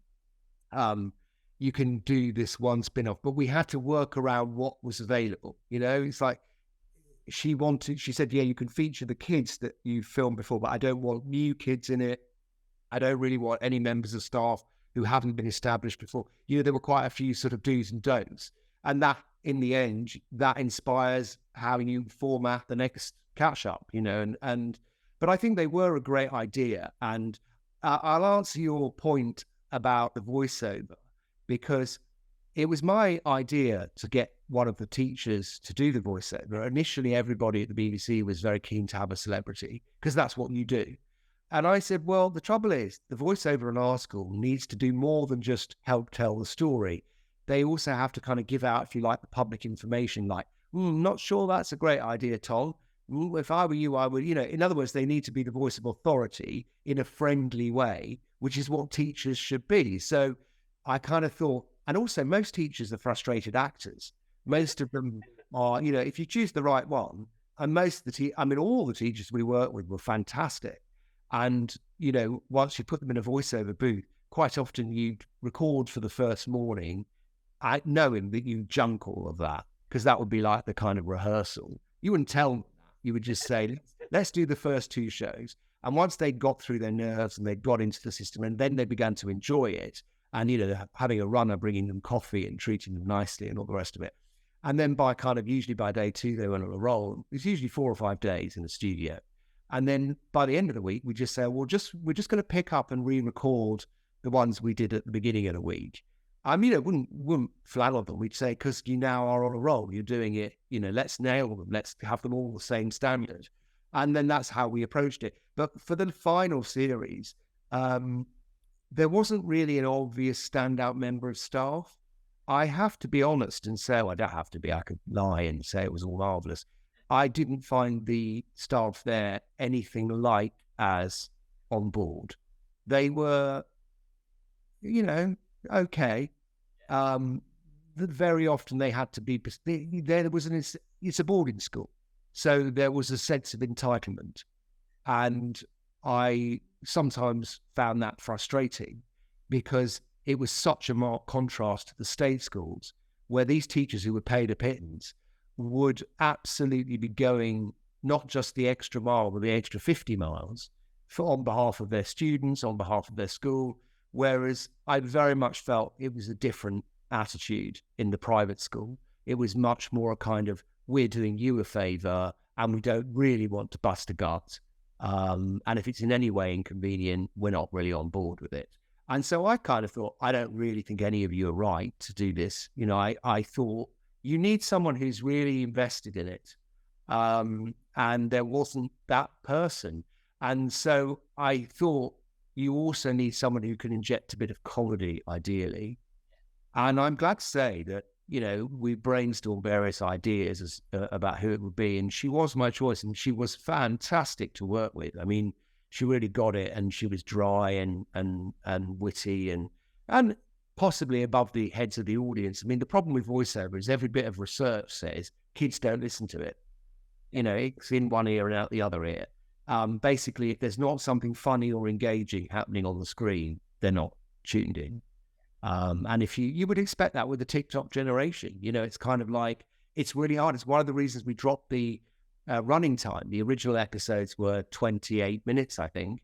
do this one spin-off, but we had to work around what was available. It's like she said, yeah, you can feature the kids that you filmed before, but I don't want new kids in it. I don't really want any members of staff who haven't been established before. There were quite a few sort of do's and don'ts. And that, in the end, that inspires how you format the next catch-up, but I think they were a great idea. And I'll answer your point about the voiceover, because it was my idea to get one of the teachers to do the voiceover. Initially, everybody at the BBC was very keen to have a celebrity, because that's what you do. And I said, well, the trouble is, the voiceover in Our School needs to do more than just help tell the story. They also have to kind of give out, if you like, the public information, like, not sure that's a great idea, Tom. If I were you, I would, in other words, they need to be the voice of authority in a friendly way, which is what teachers should be. So I kind of thought, and also most teachers are frustrated actors. Most of them are, if you choose the right one, and most of all the teachers we work with were fantastic. And, once you put them in a voiceover booth, quite often you'd record for the first morning, knowing that you junk all of that, because that would be like the kind of rehearsal. You wouldn't tell them that. You would just say, let's do the first 2 shows. And once they got through their nerves and they got into the system, and then they began to enjoy it, and, having a runner, bringing them coffee and treating them nicely and all the rest of it. And then usually by day 2, they went on a roll. It's usually 4 or 5 days in the studio. And then by the end of the week, we just say, we're just going to pick up and re-record the ones we did at the beginning of the week. Wouldn't flatter them. We'd say, because you now are on a roll, you're doing it, let's nail them. Let's have them all the same standard. And then that's how we approached it. But for the final series, there wasn't really an obvious standout member of staff. I have to be honest and say, I don't have to be, I could lie and say it was all marvellous. I didn't find the staff there anything like as on board. They were, okay. Very often they had to be, it's a boarding school. So there was a sense of entitlement. And I sometimes found that frustrating, because it was such a marked contrast to the state schools, where these teachers who were paid a pittance would absolutely be going not just the extra mile, but the extra 50 miles on behalf of their students, on behalf of their school. Whereas I very much felt it was a different attitude in the private school. It was much more a kind of, we're doing you a favour and we don't really want to bust a gut. And if it's in any way inconvenient, we're not really on board with it. And so I kind of thought, I don't really think any of you are right to do this. I thought you need someone who's really invested in it. And there wasn't that person. And so I thought you also need someone who can inject a bit of comedy, ideally. And I'm glad to say that, we brainstormed various ideas about who it would be. And she was my choice, and she was fantastic to work with. I mean, she really got it, and she was dry and witty and possibly above the heads of the audience. I mean, the problem with voiceover is every bit of research says kids don't listen to it. It's in one ear and out the other ear. Basically, if there's not something funny or engaging happening on the screen, they're not tuned in. And if you would expect that with the TikTok generation, it's kind of like, it's really hard. It's one of the reasons we dropped the running time. The original episodes were 28 minutes, I think.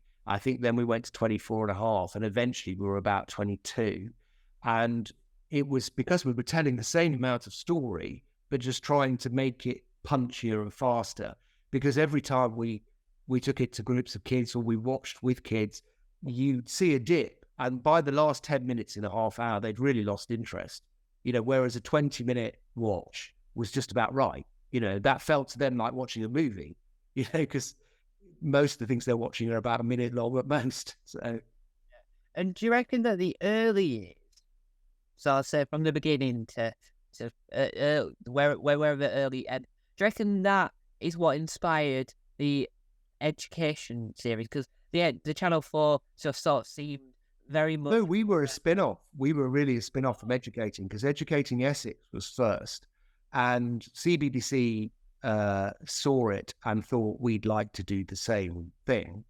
Then we went to 24 and a half, and eventually we were about 22. And it was because we were telling the same amount of story, but just trying to make it punchier and faster. Because every time we took it to groups of kids or we watched with kids, you'd see a dip. And by the last 10 minutes in a half hour, they'd really lost interest. Whereas a 20-minute watch was just about right. That felt to them like watching a movie, because most of the things they're watching are about a minute long at most. So, and do you reckon that the early years, so I'll say from the beginning to where the early end, do you reckon that is what inspired the education series? Because the Channel 4 sort of seemed very much... No, we were a spin-off. We were really a spin-off from Educating, because Educating Essex was first. And CBBC saw it and thought we'd like to do the same thing.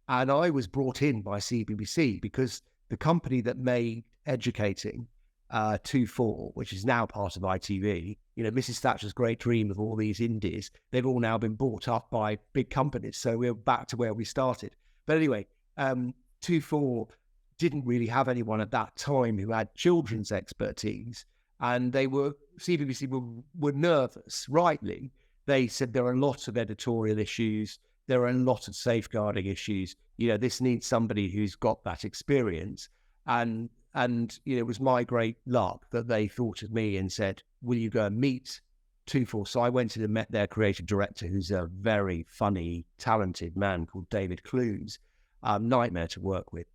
And I was brought in by CBBC because the company that made Educating 2-4, which is now part of ITV, Mrs. Thatcher's great dream of all these indies, they've all now been bought up by big companies. So we're back to where we started. But anyway, 2-4 didn't really have anyone at that time who had children's expertise. And CBBC were nervous, rightly. They said there are a lot of editorial issues. There are a lot of safeguarding issues. This needs somebody who's got that experience. And it was my great luck that they thought of me and said, will you go and meet 2-4? So I went and met their creative director, who's a very funny, talented man called David Clues. Nightmare to work with,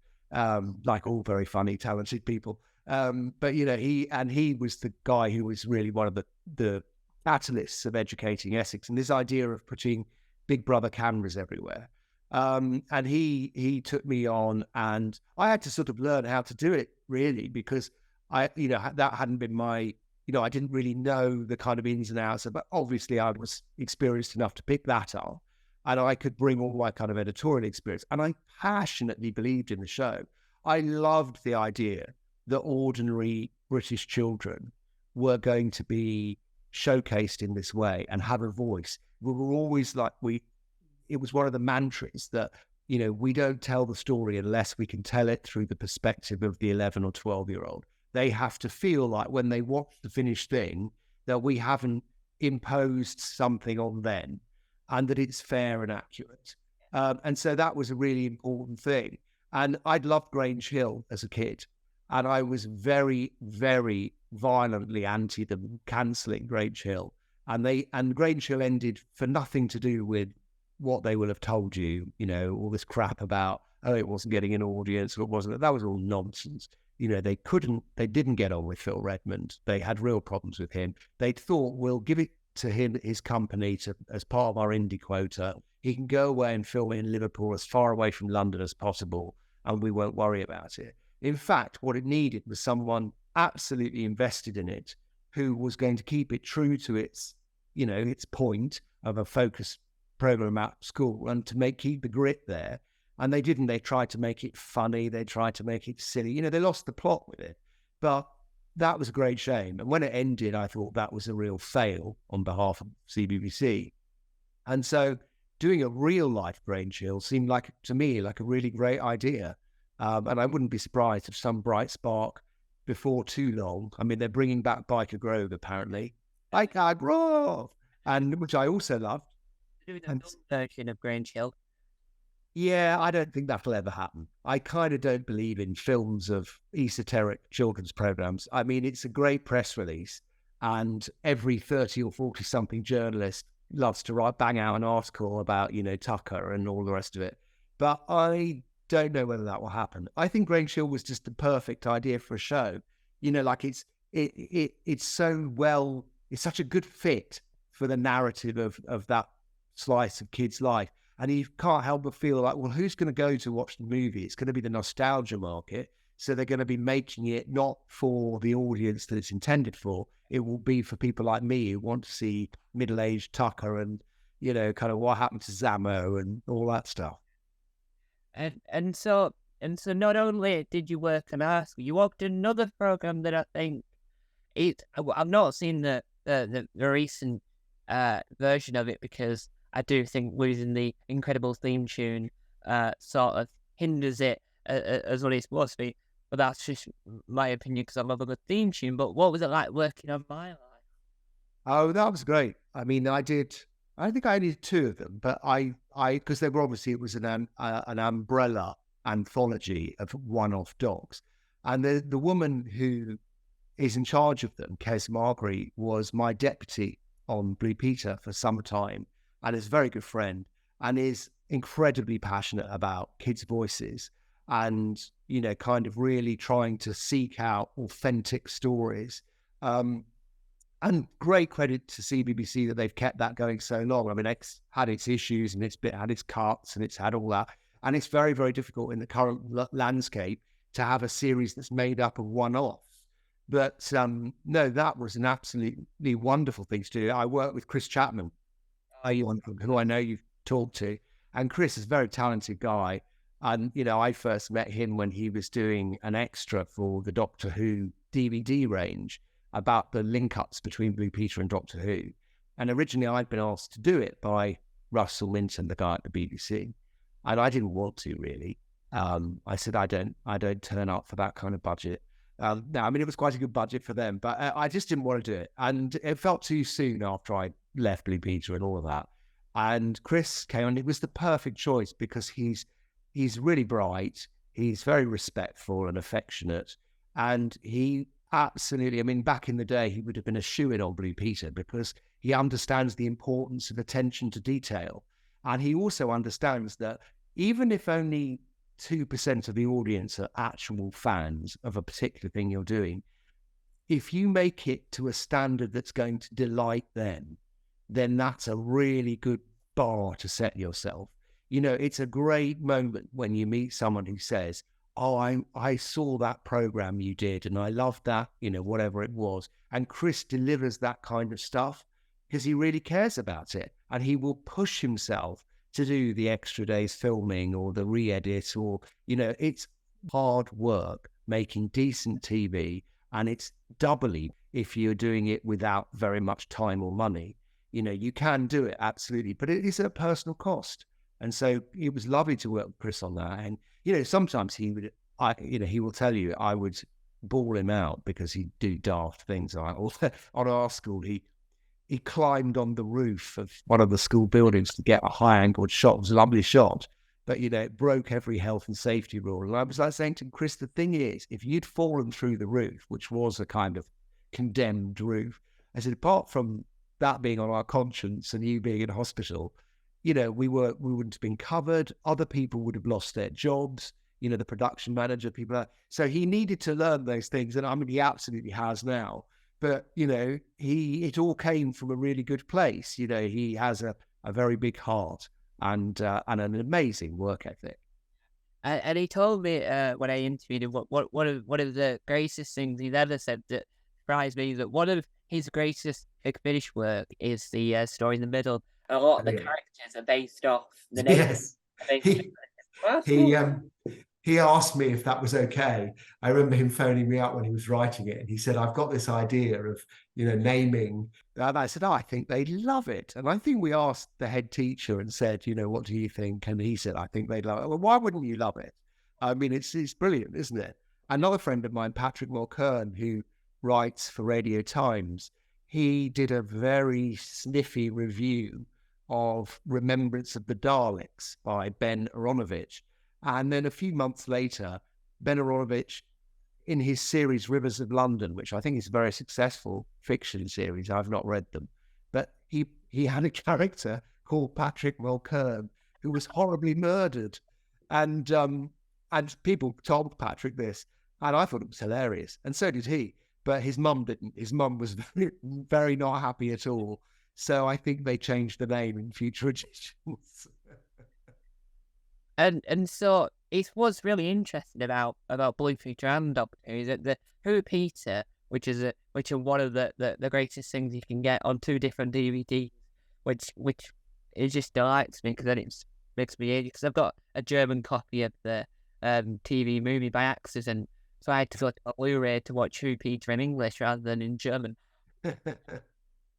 like all very funny, talented people. But he was the guy who was really one of the catalysts of Educating Essex, and this idea of putting Big Brother cameras everywhere. And he took me on, and I had to sort of learn how to do it really, because that hadn't been my, I didn't really know the kind of ins and outs, but obviously I was experienced enough to pick that up, and I could bring all my kind of editorial experience. And I passionately believed in the show. I loved the idea that ordinary British children were going to be showcased in this way and have a voice. We were always like, it was one of the mantras that, we don't tell the story unless we can tell it through the perspective of the 11 or 12-year-old. They have to feel like when they watch the finished thing that we haven't imposed something on them, and that it's fair and accurate. And so that was a really important thing. And I'd loved Grange Hill as a kid, and I was very, very violently anti them cancelling Grange Hill. And Grange Hill ended for nothing to do with what they will have told you, all this crap about, oh, it wasn't getting an audience, or it wasn't. That was all nonsense. They didn't get on with Phil Redmond. They had real problems with him. They thought, we'll give it to him, his company, as part of our indie quota. He can go away and film in Liverpool, as far away from London as possible, and we won't worry about it. In fact, what it needed was someone absolutely invested in it, who was going to keep it true to its point of a focus program at school, and to keep the grit there. And they didn't. They tried to make it funny. They tried to make it silly. They lost the plot with it. But that was a great shame. And when it ended, I thought that was a real fail on behalf of CBBC. And so doing a real life Grange Hill seemed to me like a really great idea. And I wouldn't be surprised if some bright spark before too long. I mean, they're bringing back Biker Grove, apparently. Biker Grove! And which I also loved. Doing a version of Grange Hill. Yeah, I don't think that'll ever happen. I kind of don't believe in films of esoteric children's programs. I mean, it's a great press release, and every 30 or 40 something journalist loves to bang out an article about, Tucker and all the rest of it. But I don't know whether that will happen. I think Grange Hill was just the perfect idea for a show. It's so well, it's such a good fit for the narrative of that slice of kids' life. And you can't help but feel like, well, who's going to go to watch the movie? It's going to be the nostalgia market. So they're going to be making it not for the audience that it's intended for. It will be for people like me who want to see middle-aged Tucker and, kind of what happened to Zamo and all that stuff. And so not only did you work on our school, you worked in another program that I think I've not seen the recent version of it, because I do think losing the incredible theme tune sort of hinders it as what it's supposed to be. But that's just my opinion, because I love a good theme tune. But what was it like working on My Life? Oh, that was great. I mean, I think I did two of them, but because they were obviously, it was an umbrella anthology of one-off docs. And the woman who is in charge of them, Kes Margery, was my deputy on Blue Peter for some time, and is a very good friend, and is incredibly passionate about kids' voices, and, kind of really trying to seek out authentic stories. And great credit to CBBC that they've kept that going so long. I mean, it's had its issues, and it's had its cuts, and it's had all that. And it's very, very difficult in the current landscape to have a series that's made up of one-offs. But no, that was an absolutely wonderful thing to do. I worked with Chris Chapman, who I know you've talked to. And Chris is a very talented guy. And, I first met him when he was doing an extra for the Doctor Who DVD range about the link-ups between Blue Peter and Doctor Who. And originally I'd been asked to do it by Russell Minton, the guy at the BBC. And I didn't want to, really. I said, I don't turn up for that kind of budget. No, I mean, it was quite a good budget for them, but I just didn't want to do it. And it felt too soon after I left Blue Peter and all of that. And Chris came on. It was the perfect choice, because he's really bright. He's very respectful and affectionate. And he absolutely, I mean, back in the day, he would have been a shoo-in on Blue Peter, because he understands the importance of attention to detail. And he also understands that even if only 2% of the audience are actual fans of a particular thing you're doing, if you make it to a standard that's going to delight them, then that's a really good bar to set yourself. It's a great moment when you meet someone who says, oh, I saw that program you did and I loved that, whatever it was. And Chris delivers that kind of stuff because he really cares about it, and he will push himself to do the extra days filming or the re-edit, or, it's hard work making decent TV, and it's doubly if you're doing it without very much time or money. You can do it, absolutely, but it is at a personal cost. And so it was lovely to work with Chris on that. And, sometimes he will tell you I would bawl him out because he'd do daft things. Like, on our school, he climbed on the roof of one of the school buildings to get a high-angled shot. It was a lovely shot, but, it broke every health and safety rule. And I was like saying to Chris, the thing is, if you'd fallen through the roof, which was a kind of condemned roof, I said, apart from that being on our conscience and you being in hospital, we wouldn't have been covered. Other people would have lost their jobs, the production manager, people. So he needed to learn those things. And I mean, he absolutely has now. But, it all came from a really good place. He has a very big heart and an amazing work ethic. And he told me when I interviewed him, one of the greatest things he's ever said that surprised me, that one of his greatest finished work is the story in the middle. A lot of the characters are based off the name. Yes. He asked me if that was okay. I remember him phoning me up when he was writing it, and he said, I've got this idea of, naming. And I said, I think they'd love it. And I think we asked the head teacher and said, what do you think? And he said, I think they'd love it. Well, why wouldn't you love it? I mean, it's brilliant, isn't it? Another friend of mine, Patrick Mulkern, who writes for Radio Times, he did a very sniffy review of Remembrance of the Daleks by Ben Aronovich. And then a few months later, Ben Aronovich, in his series Rivers of London, which I think is a very successful fiction series, I've not read them, but he had a character called Patrick Mulkern who was horribly murdered. And people told Patrick this, and I thought it was hilarious. And so did he, but his mum didn't. His mum was very, very not happy at all. So I think they changed the name in future editions. And so it was really interesting about Bluepeter and Doctor Who, is that the Who Peter, which are one of the greatest things you can get on 2 different DVDs, which it just delights me, because then it makes me easy, because I've got a German copy of the TV movie by accident, so I had to go to a Blu-ray to watch Who Peter in English rather than in German.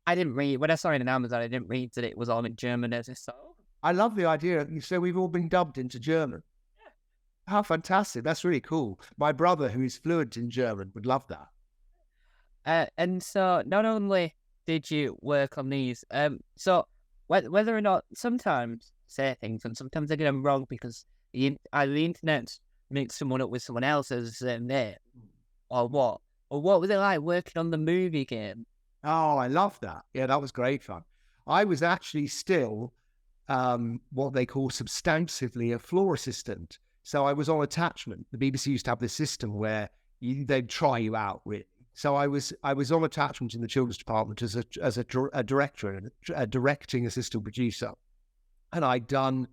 I didn't read, when I saw it on Amazon, I didn't read that it was all in German as a song. I love the idea. So we've all been dubbed into German. Yeah. How fantastic. That's really cool. My brother, who is fluent in German, would love that. And so not only did you work on these, so whether or not sometimes say things, and sometimes I get them wrong because either the internet makes someone up with someone else's name, or what was it like working on the movie game? Oh, I love that. Yeah, that was great fun. I was actually still what they call substantively a floor assistant. So I was on attachment. The BBC used to have this system where they'd try you out with. So I was on attachment in the children's department as a director, a directing assistant producer, and I'd done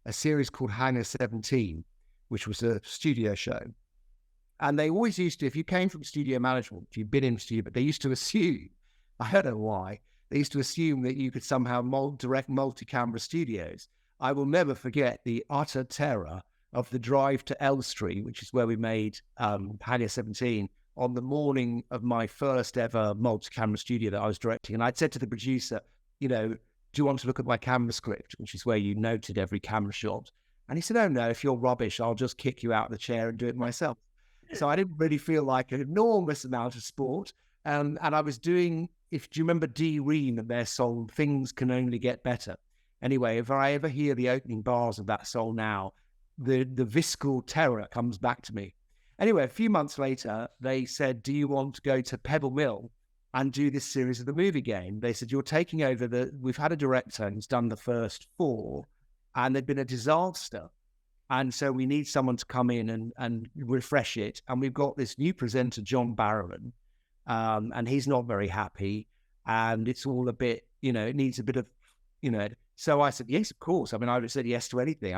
a series called Hangar 17, which was a studio show. And they always used to, if you came from studio management, if you'd been in studio, but they used to assume, I don't know why, they used to assume that you could somehow direct multi-camera studios. I will never forget the utter terror of the drive to Elstree, which is where we made Hangar 17, on the morning of my first ever multi-camera studio that I was directing. And I'd said to the producer, do you want to look at my camera script, which is where you noted every camera shot? And he said, oh no, if you're rubbish, I'll just kick you out of the chair and do it myself. So I didn't really feel like an enormous amount of sport. And I was doing, do you remember Dee Ream and their song, Things Can Only Get Better? Anyway, if I ever hear the opening bars of that song now, the visceral terror comes back to me. Anyway, a few months later, they said, do you want to go to Pebble Mill and do this series of the movie game? They said, you're taking over we've had a director who's done the first 4, and they've been a disaster. And so we need someone to come in and refresh it. And we've got this new presenter, John Barrowman, and he's not very happy. And it's all a bit, it needs a bit of, So I said, yes, of course. I mean, I would have said yes to anything.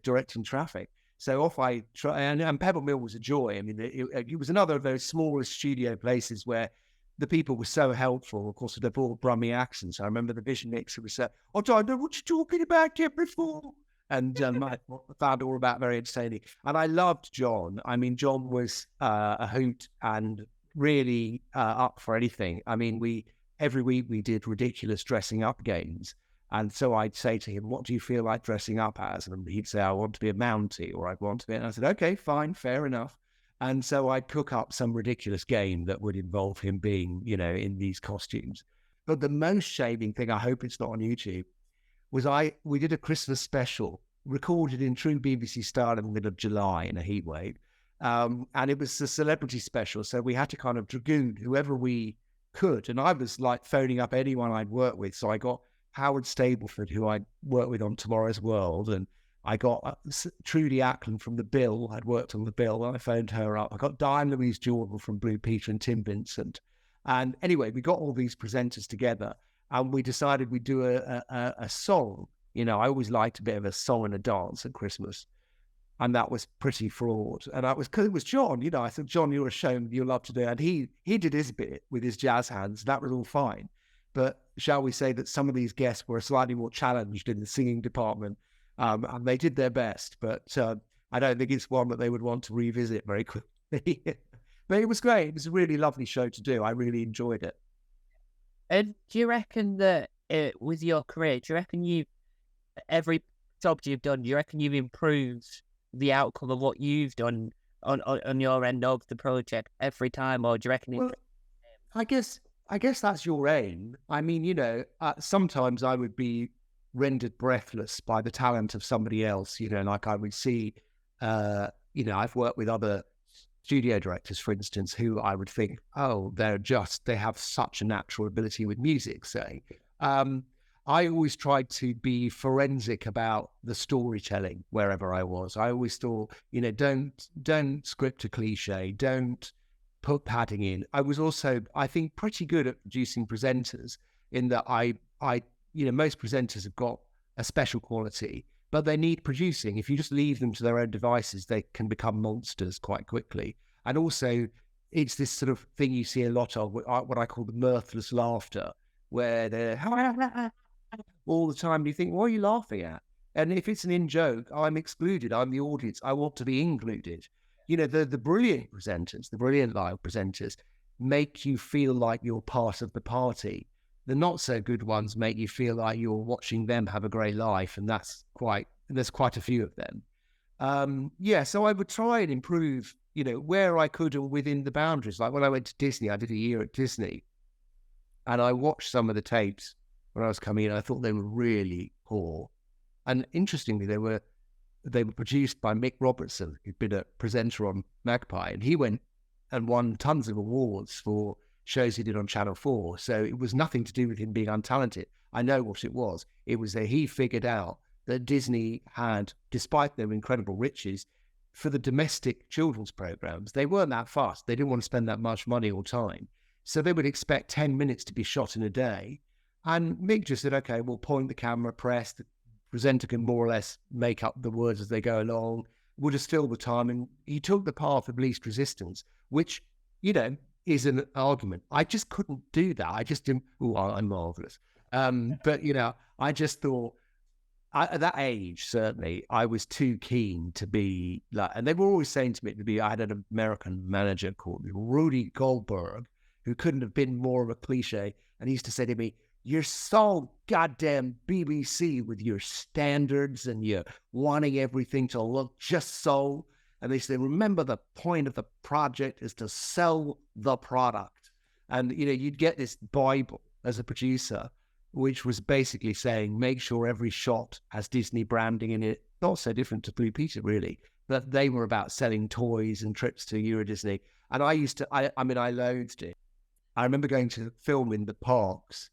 Directing traffic. So off I try, and Pebble Mill was a joy. I mean, it was another of those smallest studio places where the people were so helpful. Of course, with their broad Brummie accents. I remember the vision mixer was said, "I don't know what you're talking about here before." And I found it all about very entertaining. And I loved John. I mean, John was a hoot and really up for anything. I mean, every week we did ridiculous dressing up games. And so I'd say to him, what do you feel like dressing up as? And he'd say, I want to be a Mountie, or I'd want to be. And I said, okay, fine, fair enough. And so I'd cook up some ridiculous game that would involve him being, in these costumes. But the most shaming thing, I hope it's not on YouTube, was we did a Christmas special recorded in true BBC style in the middle of July in a heat wave. And it was a celebrity special. So we had to kind of dragoon whoever we could. And I was like phoning up anyone I'd worked with. So I got Howard Stableford, who I'd worked with on Tomorrow's World. And I got Trudy Ackland from The Bill. I'd worked on The Bill. I phoned her up. I got Diane Louise Jordan from Blue Peter and Tim Vincent. And anyway, we got all these presenters together and we decided we'd do a song. I always liked a bit of a song and a dance at Christmas. And that was pretty fraud. And that was because it was John. I thought, John, you're a showman, you'll love to do it. And he did his bit with his jazz hands. That was all fine. But shall we say that some of these guests were slightly more challenged in the singing department, and they did their best. But I don't think it's one that they would want to revisit very quickly. But it was great. It was a really lovely show to do. I really enjoyed it. And do you reckon that with your career, do you reckon every job you've done, do you reckon you've improved the outcome of what you've done on your end of the project every time, or do you reckon? Well, I guess that's your aim. I mean, sometimes I would be rendered breathless by the talent of somebody else. Like I would see, I've worked with other studio directors, for instance, who I would think, oh, they have such a natural ability with music, say. I always tried to be forensic about the storytelling wherever I was. I always thought, don't script a cliche, don't put padding in. I was also, I think, pretty good at producing presenters in that most presenters have got a special quality, but they need producing. If you just leave them to their own devices, they can become monsters quite quickly. And also, it's this sort of thing you see a lot of, what I call the mirthless laughter, where they're all the time. And you think, what are you laughing at? And if it's an in-joke, I'm excluded. I'm the audience. I want to be included. The brilliant presenters, the brilliant live presenters make you feel like you're part of the party. The not so good ones make you feel like you're watching them have a great life. And there's quite a few of them. So I would try and improve, where I could or within the boundaries. Like when I went to Disney, I did a year at Disney and I watched some of the tapes when I was coming in. I thought they were really poor. And interestingly, they were produced by Mick Robertson, who'd been a presenter on Magpie, and he went and won tons of awards for shows he did on Channel 4. So it was nothing to do with him being untalented. I know what it was. It was that he figured out that Disney had, despite their incredible riches, for the domestic children's programs, they weren't that fast. They didn't want to spend that much money or time. So they would expect 10 minutes to be shot in a day. And Mick just said, okay, we'll point the camera, press, the presenter can more or less make up the words as they go along. We'll just fill the time. And he took the path of least resistance, which, is an argument. I just couldn't do that. I just didn't, I'm marvelous. But, I just thought, at that age, certainly, I was too keen to be like, and they were always saying to me, I had an American manager called Rudy Goldberg, who couldn't have been more of a cliche. And he used to say to me, you're so goddamn BBC with your standards and you're wanting everything to look just so. And they say, remember, the point of the project is to sell the product. And, you'd get this Bible as a producer, which was basically saying, make sure every shot has Disney branding in it. Not so different to Blue Peter, really. But they were about selling toys and trips to Euro Disney. And I loathed it. I remember going to film in the parks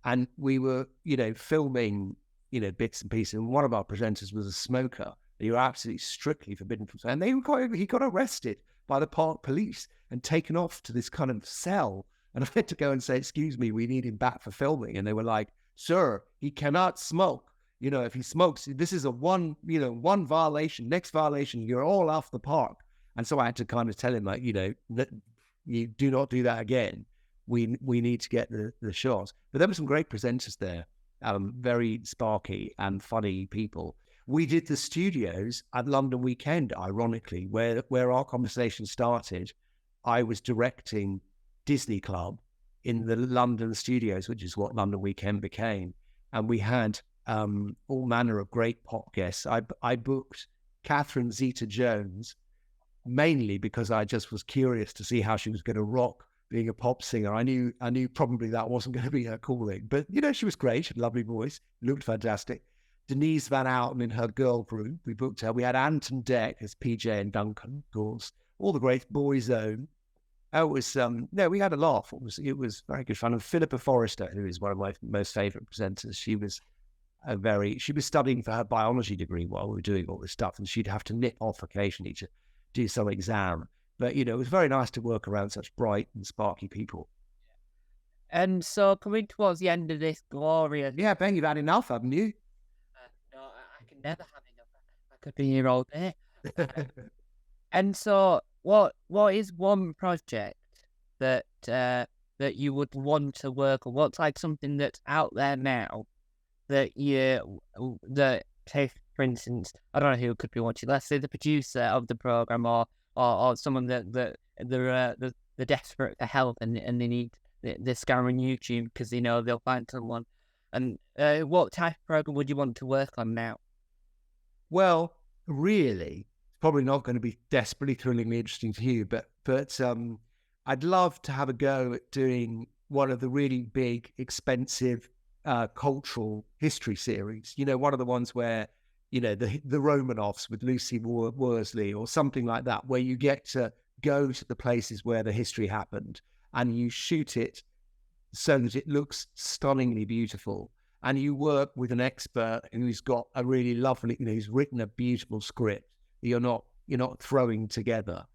and we were, filming, bits and pieces. And one of our presenters was a smoker. You were absolutely strictly forbidden from smoking. And he got arrested by the park police and taken off to this kind of cell. And I had to go and say, excuse me, we need him back for filming. And they were like, sir, he cannot smoke. You know, if he smokes, this is a one violation. Next violation, you're all off the park. And so I had to kind of tell him, like, that you do not do that again. We need to get the shots. But there were some great presenters there, very sparky and funny people. We did the studios at London Weekend, ironically, where our conversation started. I was directing Disney Club in the London studios, which is what London Weekend became. And we had all manner of great pop guests. I booked Catherine Zeta-Jones, mainly because I just was curious to see how she was going to rock being a pop singer. I knew probably that wasn't going to be her calling, but she was great. She had a lovely voice, looked fantastic. Denise Van Outen in her girl group, we booked her. We had Anton Deck as PJ and Duncan, of course. All the great Boyzone. Oh, it was we had a laugh. It was very good fun. And Philippa Forrester, who is one of my most favourite presenters, she was studying for her biology degree while we were doing all this stuff, and she'd have to nip off occasionally to do some exam. But it was very nice to work around such bright and sparky people. And so coming towards the end of this glorious... Yeah, Ben, you've had enough, haven't you? No, I can never have enough. I could be here all day. And so what is one project that that you would want to work on? What's like something that's out there now that take, for instance, I don't know who could be watching, let's say the producer of the program or someone that they're desperate for help and they need, they're scouring YouTube because they know they'll find someone. And what type of program would you want to work on now? Well, really, it's probably not going to be desperately thrillingly interesting to you, but I'd love to have a go at doing one of the really big, expensive cultural history series. One of the ones where the Romanovs with Lucy Worsley or something like that, where you get to go to the places where the history happened and you shoot it so that it looks stunningly beautiful. And you work with an expert who's got a really lovely, who's written a beautiful script that you're not throwing together.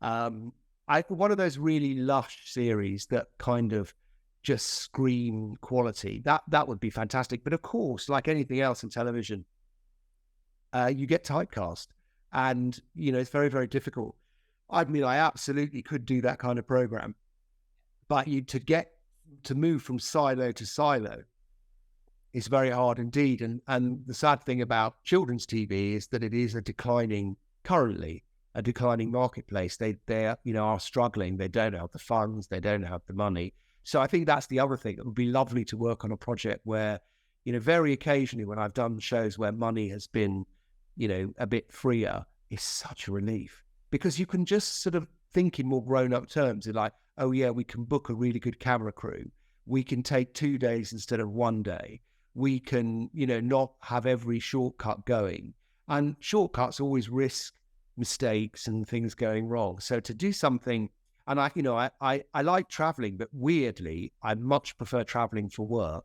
One of those really lush series that kind of just scream quality. That would be fantastic. But of course, like anything else in television, you get typecast, and it's very, very difficult. I mean, I absolutely could do that kind of program, but to move from silo to silo is very hard indeed. And the sad thing about children's TV is that it is currently a declining marketplace. They are struggling. They don't have the funds. They don't have the money. So I think that's the other thing. It would be lovely to work on a project where, very occasionally when I've done shows where money has been, a bit freer, it's such a relief because you can just sort of think in more grown-up terms. You're like, oh yeah, we can book a really good camera crew. We can take 2 days instead of 1 day. We can, not have every shortcut going. And shortcuts always risk mistakes and things going wrong. So to do something, and I like traveling, but weirdly, I much prefer traveling for work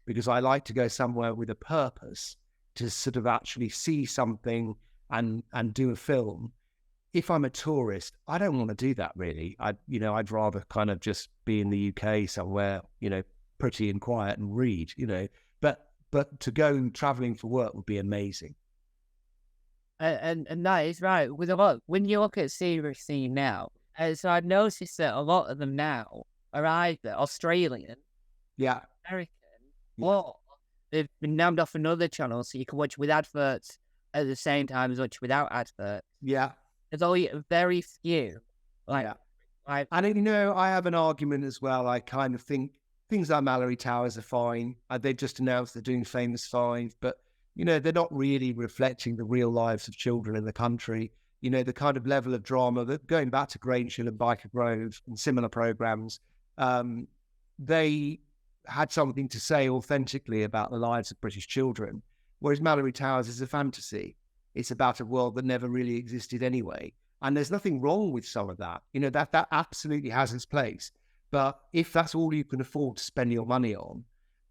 because I like to go somewhere with a purpose to sort of actually see something and do a film. If I'm a tourist, I don't want to do that really. I'd rather kind of just be in the UK somewhere, pretty and quiet and read, but to go traveling for work would be amazing. And that is right. With a lot, when you look at series scene now, so I've noticed that a lot of them now are either Australian, American, or they've been named off another channel, so you can watch with adverts at the same time as watch without adverts. Yeah. There's only very few. And I have an argument as well. I kind of think things like Mallory Towers are fine. They've just announced they're doing Famous Five, but they're not really reflecting the real lives of children in the country. The kind of level of drama that, going back to Grange Hill and Biker Grove and similar programs, they had something to say authentically about the lives of British children, whereas Mallory Towers is a fantasy. It's about a world that never really existed anyway. And there's nothing wrong with some of that. That absolutely has its place. But if that's all you can afford to spend your money on,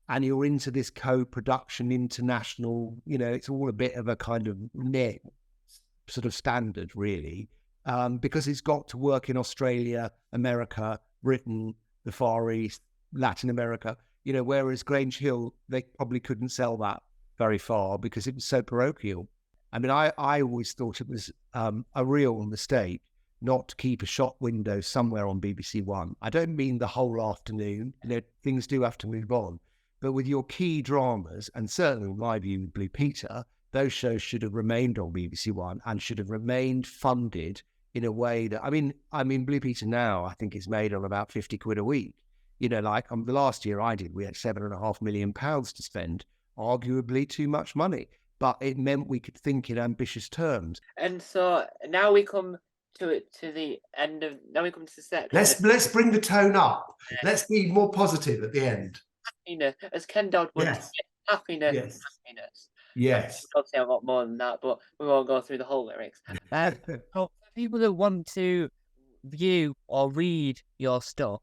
and you're into this co-production international, it's all a bit of a kind of net sort of standard, really, because it's got to work in Australia, America, Britain, the Far East, Latin America. You know, whereas Grange Hill, they probably couldn't sell that very far because it was so parochial. I mean, I always thought it was a real mistake not to keep a shot window somewhere on BBC One. I don't mean the whole afternoon. You know, things do have to move on. But with your key dramas, and certainly in my view, Blue Peter, those shows should have remained on BBC One and should have remained funded in a way that, I mean, Blue Peter now, I think is made on about 50 quid a week. You know, like the last year I did, we had £7.5 million to spend, arguably too much money, but it meant we could think in ambitious terms. And so now we come to the end of, now we come to the section. Let's bring the tone up. Let's be more positive at the end. Happiness, as Ken Dodd would say, happiness, Yes. happiness. Yes. I'll say a lot more than that, but we won't go through the whole lyrics. So for people that want to view or read your stuff,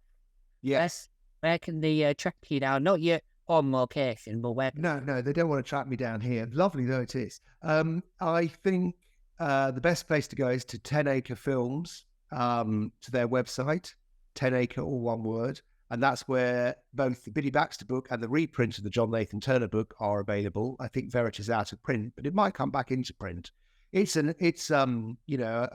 Yes. where can they track you down? Not your home location, but where? No, they don't want to track me down here. Lovely though it is. I think the best place to go is to 10 Acre Films, to their website, 10 Acre, all one word. And that's where both the Billy Baxter book and the reprint of the John Nathan Turner book are available. I think Verity is out of print, but it might come back into print. It's you know,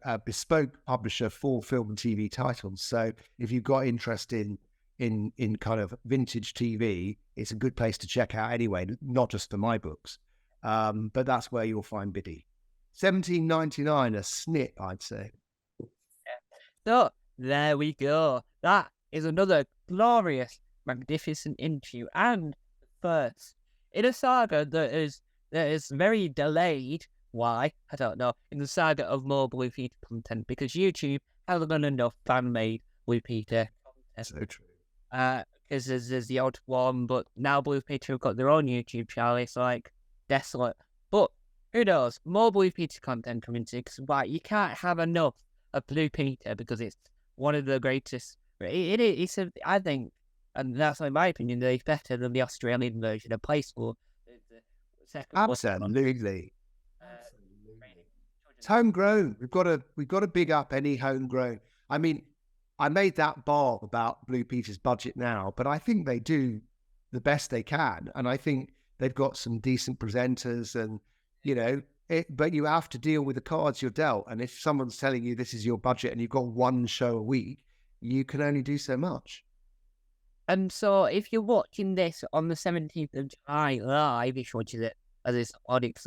a bespoke publisher for film and TV titles. So if you've got interest in kind of vintage TV, it's a good place to check out anyway, not just for my books. But that's where you'll find Biddy. £17.99 a snip, I'd say. So there we go. That is another glorious, magnificent interview, and first in a saga that is very delayed. Why? I don't know. In the saga of more Blue Peter content, because YouTube hasn't done enough fan-made Blue Peter content. So true. Because there's the odd one, but now Blue Peter have got their own YouTube channel. It's like desolate. But who knows? More Blue Peter content coming to, because you can't have enough of Blue Peter because it's one of the greatest. It's I think, and that's in my opinion, that it's better than the Australian version of Play School. Absolutely. It's homegrown. We've got to big up any homegrown. I mean, I made that bar about Blue Peter's budget now, but I think they do the best they can, and I think they've got some decent presenters, and you know, but you have to deal with the cards you're dealt. And if someone's telling you this is your budget and you've got one show a week, you can only do so much. And so, if you're watching this on the 17th of July live, if you're watching it as this audience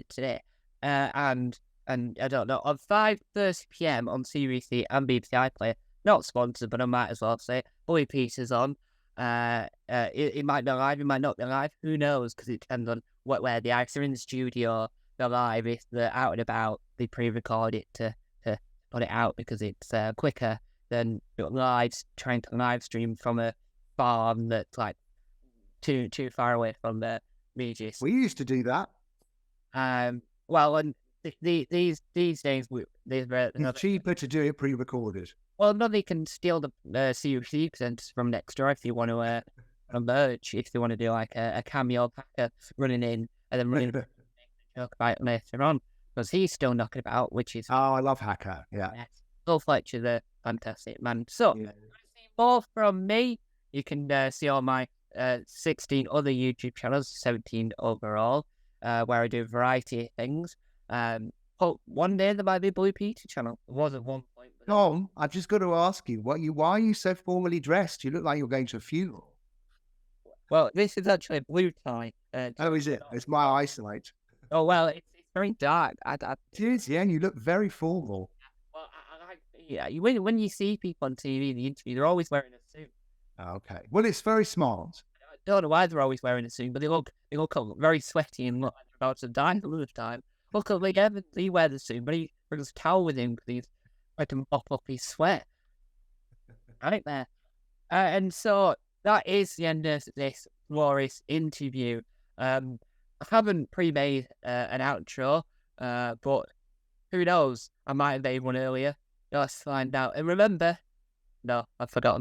today, and I don't know, on 5:30 PM on CBC and BBC iPlayer, not sponsored, but I might as well say, Blue Peter's on. It might be live, it might not be live, who knows, because it depends on where they are. If they're in the studio, they're live. If they're out and about, they pre-record it to put it out because it's quicker than trying to live stream from a farm that's like too far away from the Regis. We used to do that. Well, and these days, it's cheaper to do it pre-recorded. Well, no, they can steal the CUC presenters from next door if you want to merge, if they want to do like a cameo Packer running in and then running a joke about it later on, because he's still knocking about, which is... Oh, I love Hacker, yeah. Phil Fletcher's a fantastic man. So, yeah. See more from me, you can see all my 16 other YouTube channels, 17 overall, where I do a variety of things. But one day there might be a Blue Peter channel. It was at one point. Tom, I've just got to ask you, why are you so formally dressed? You look like you're going to a funeral. Well, this is actually a blue tie. Oh, is it? It's my eyesight. Oh, well, it's very dark. It is, yeah. You look very formal. Well, I like, yeah. When you see people on TV in the interview, they're always wearing a suit. Okay. Well, it's very smart. I don't know why they're always wearing a suit, but they look very sweaty and look like they're about to die a lot of time. Look at Lee Evans, he wears the suit, but he brings a towel with him because he's trying to mop up his sweat. Right there. And so that is the end of this glorious interview. I haven't pre-made an outro, but who knows? I might have made one earlier. Let's find out. And remember, no, I've forgotten.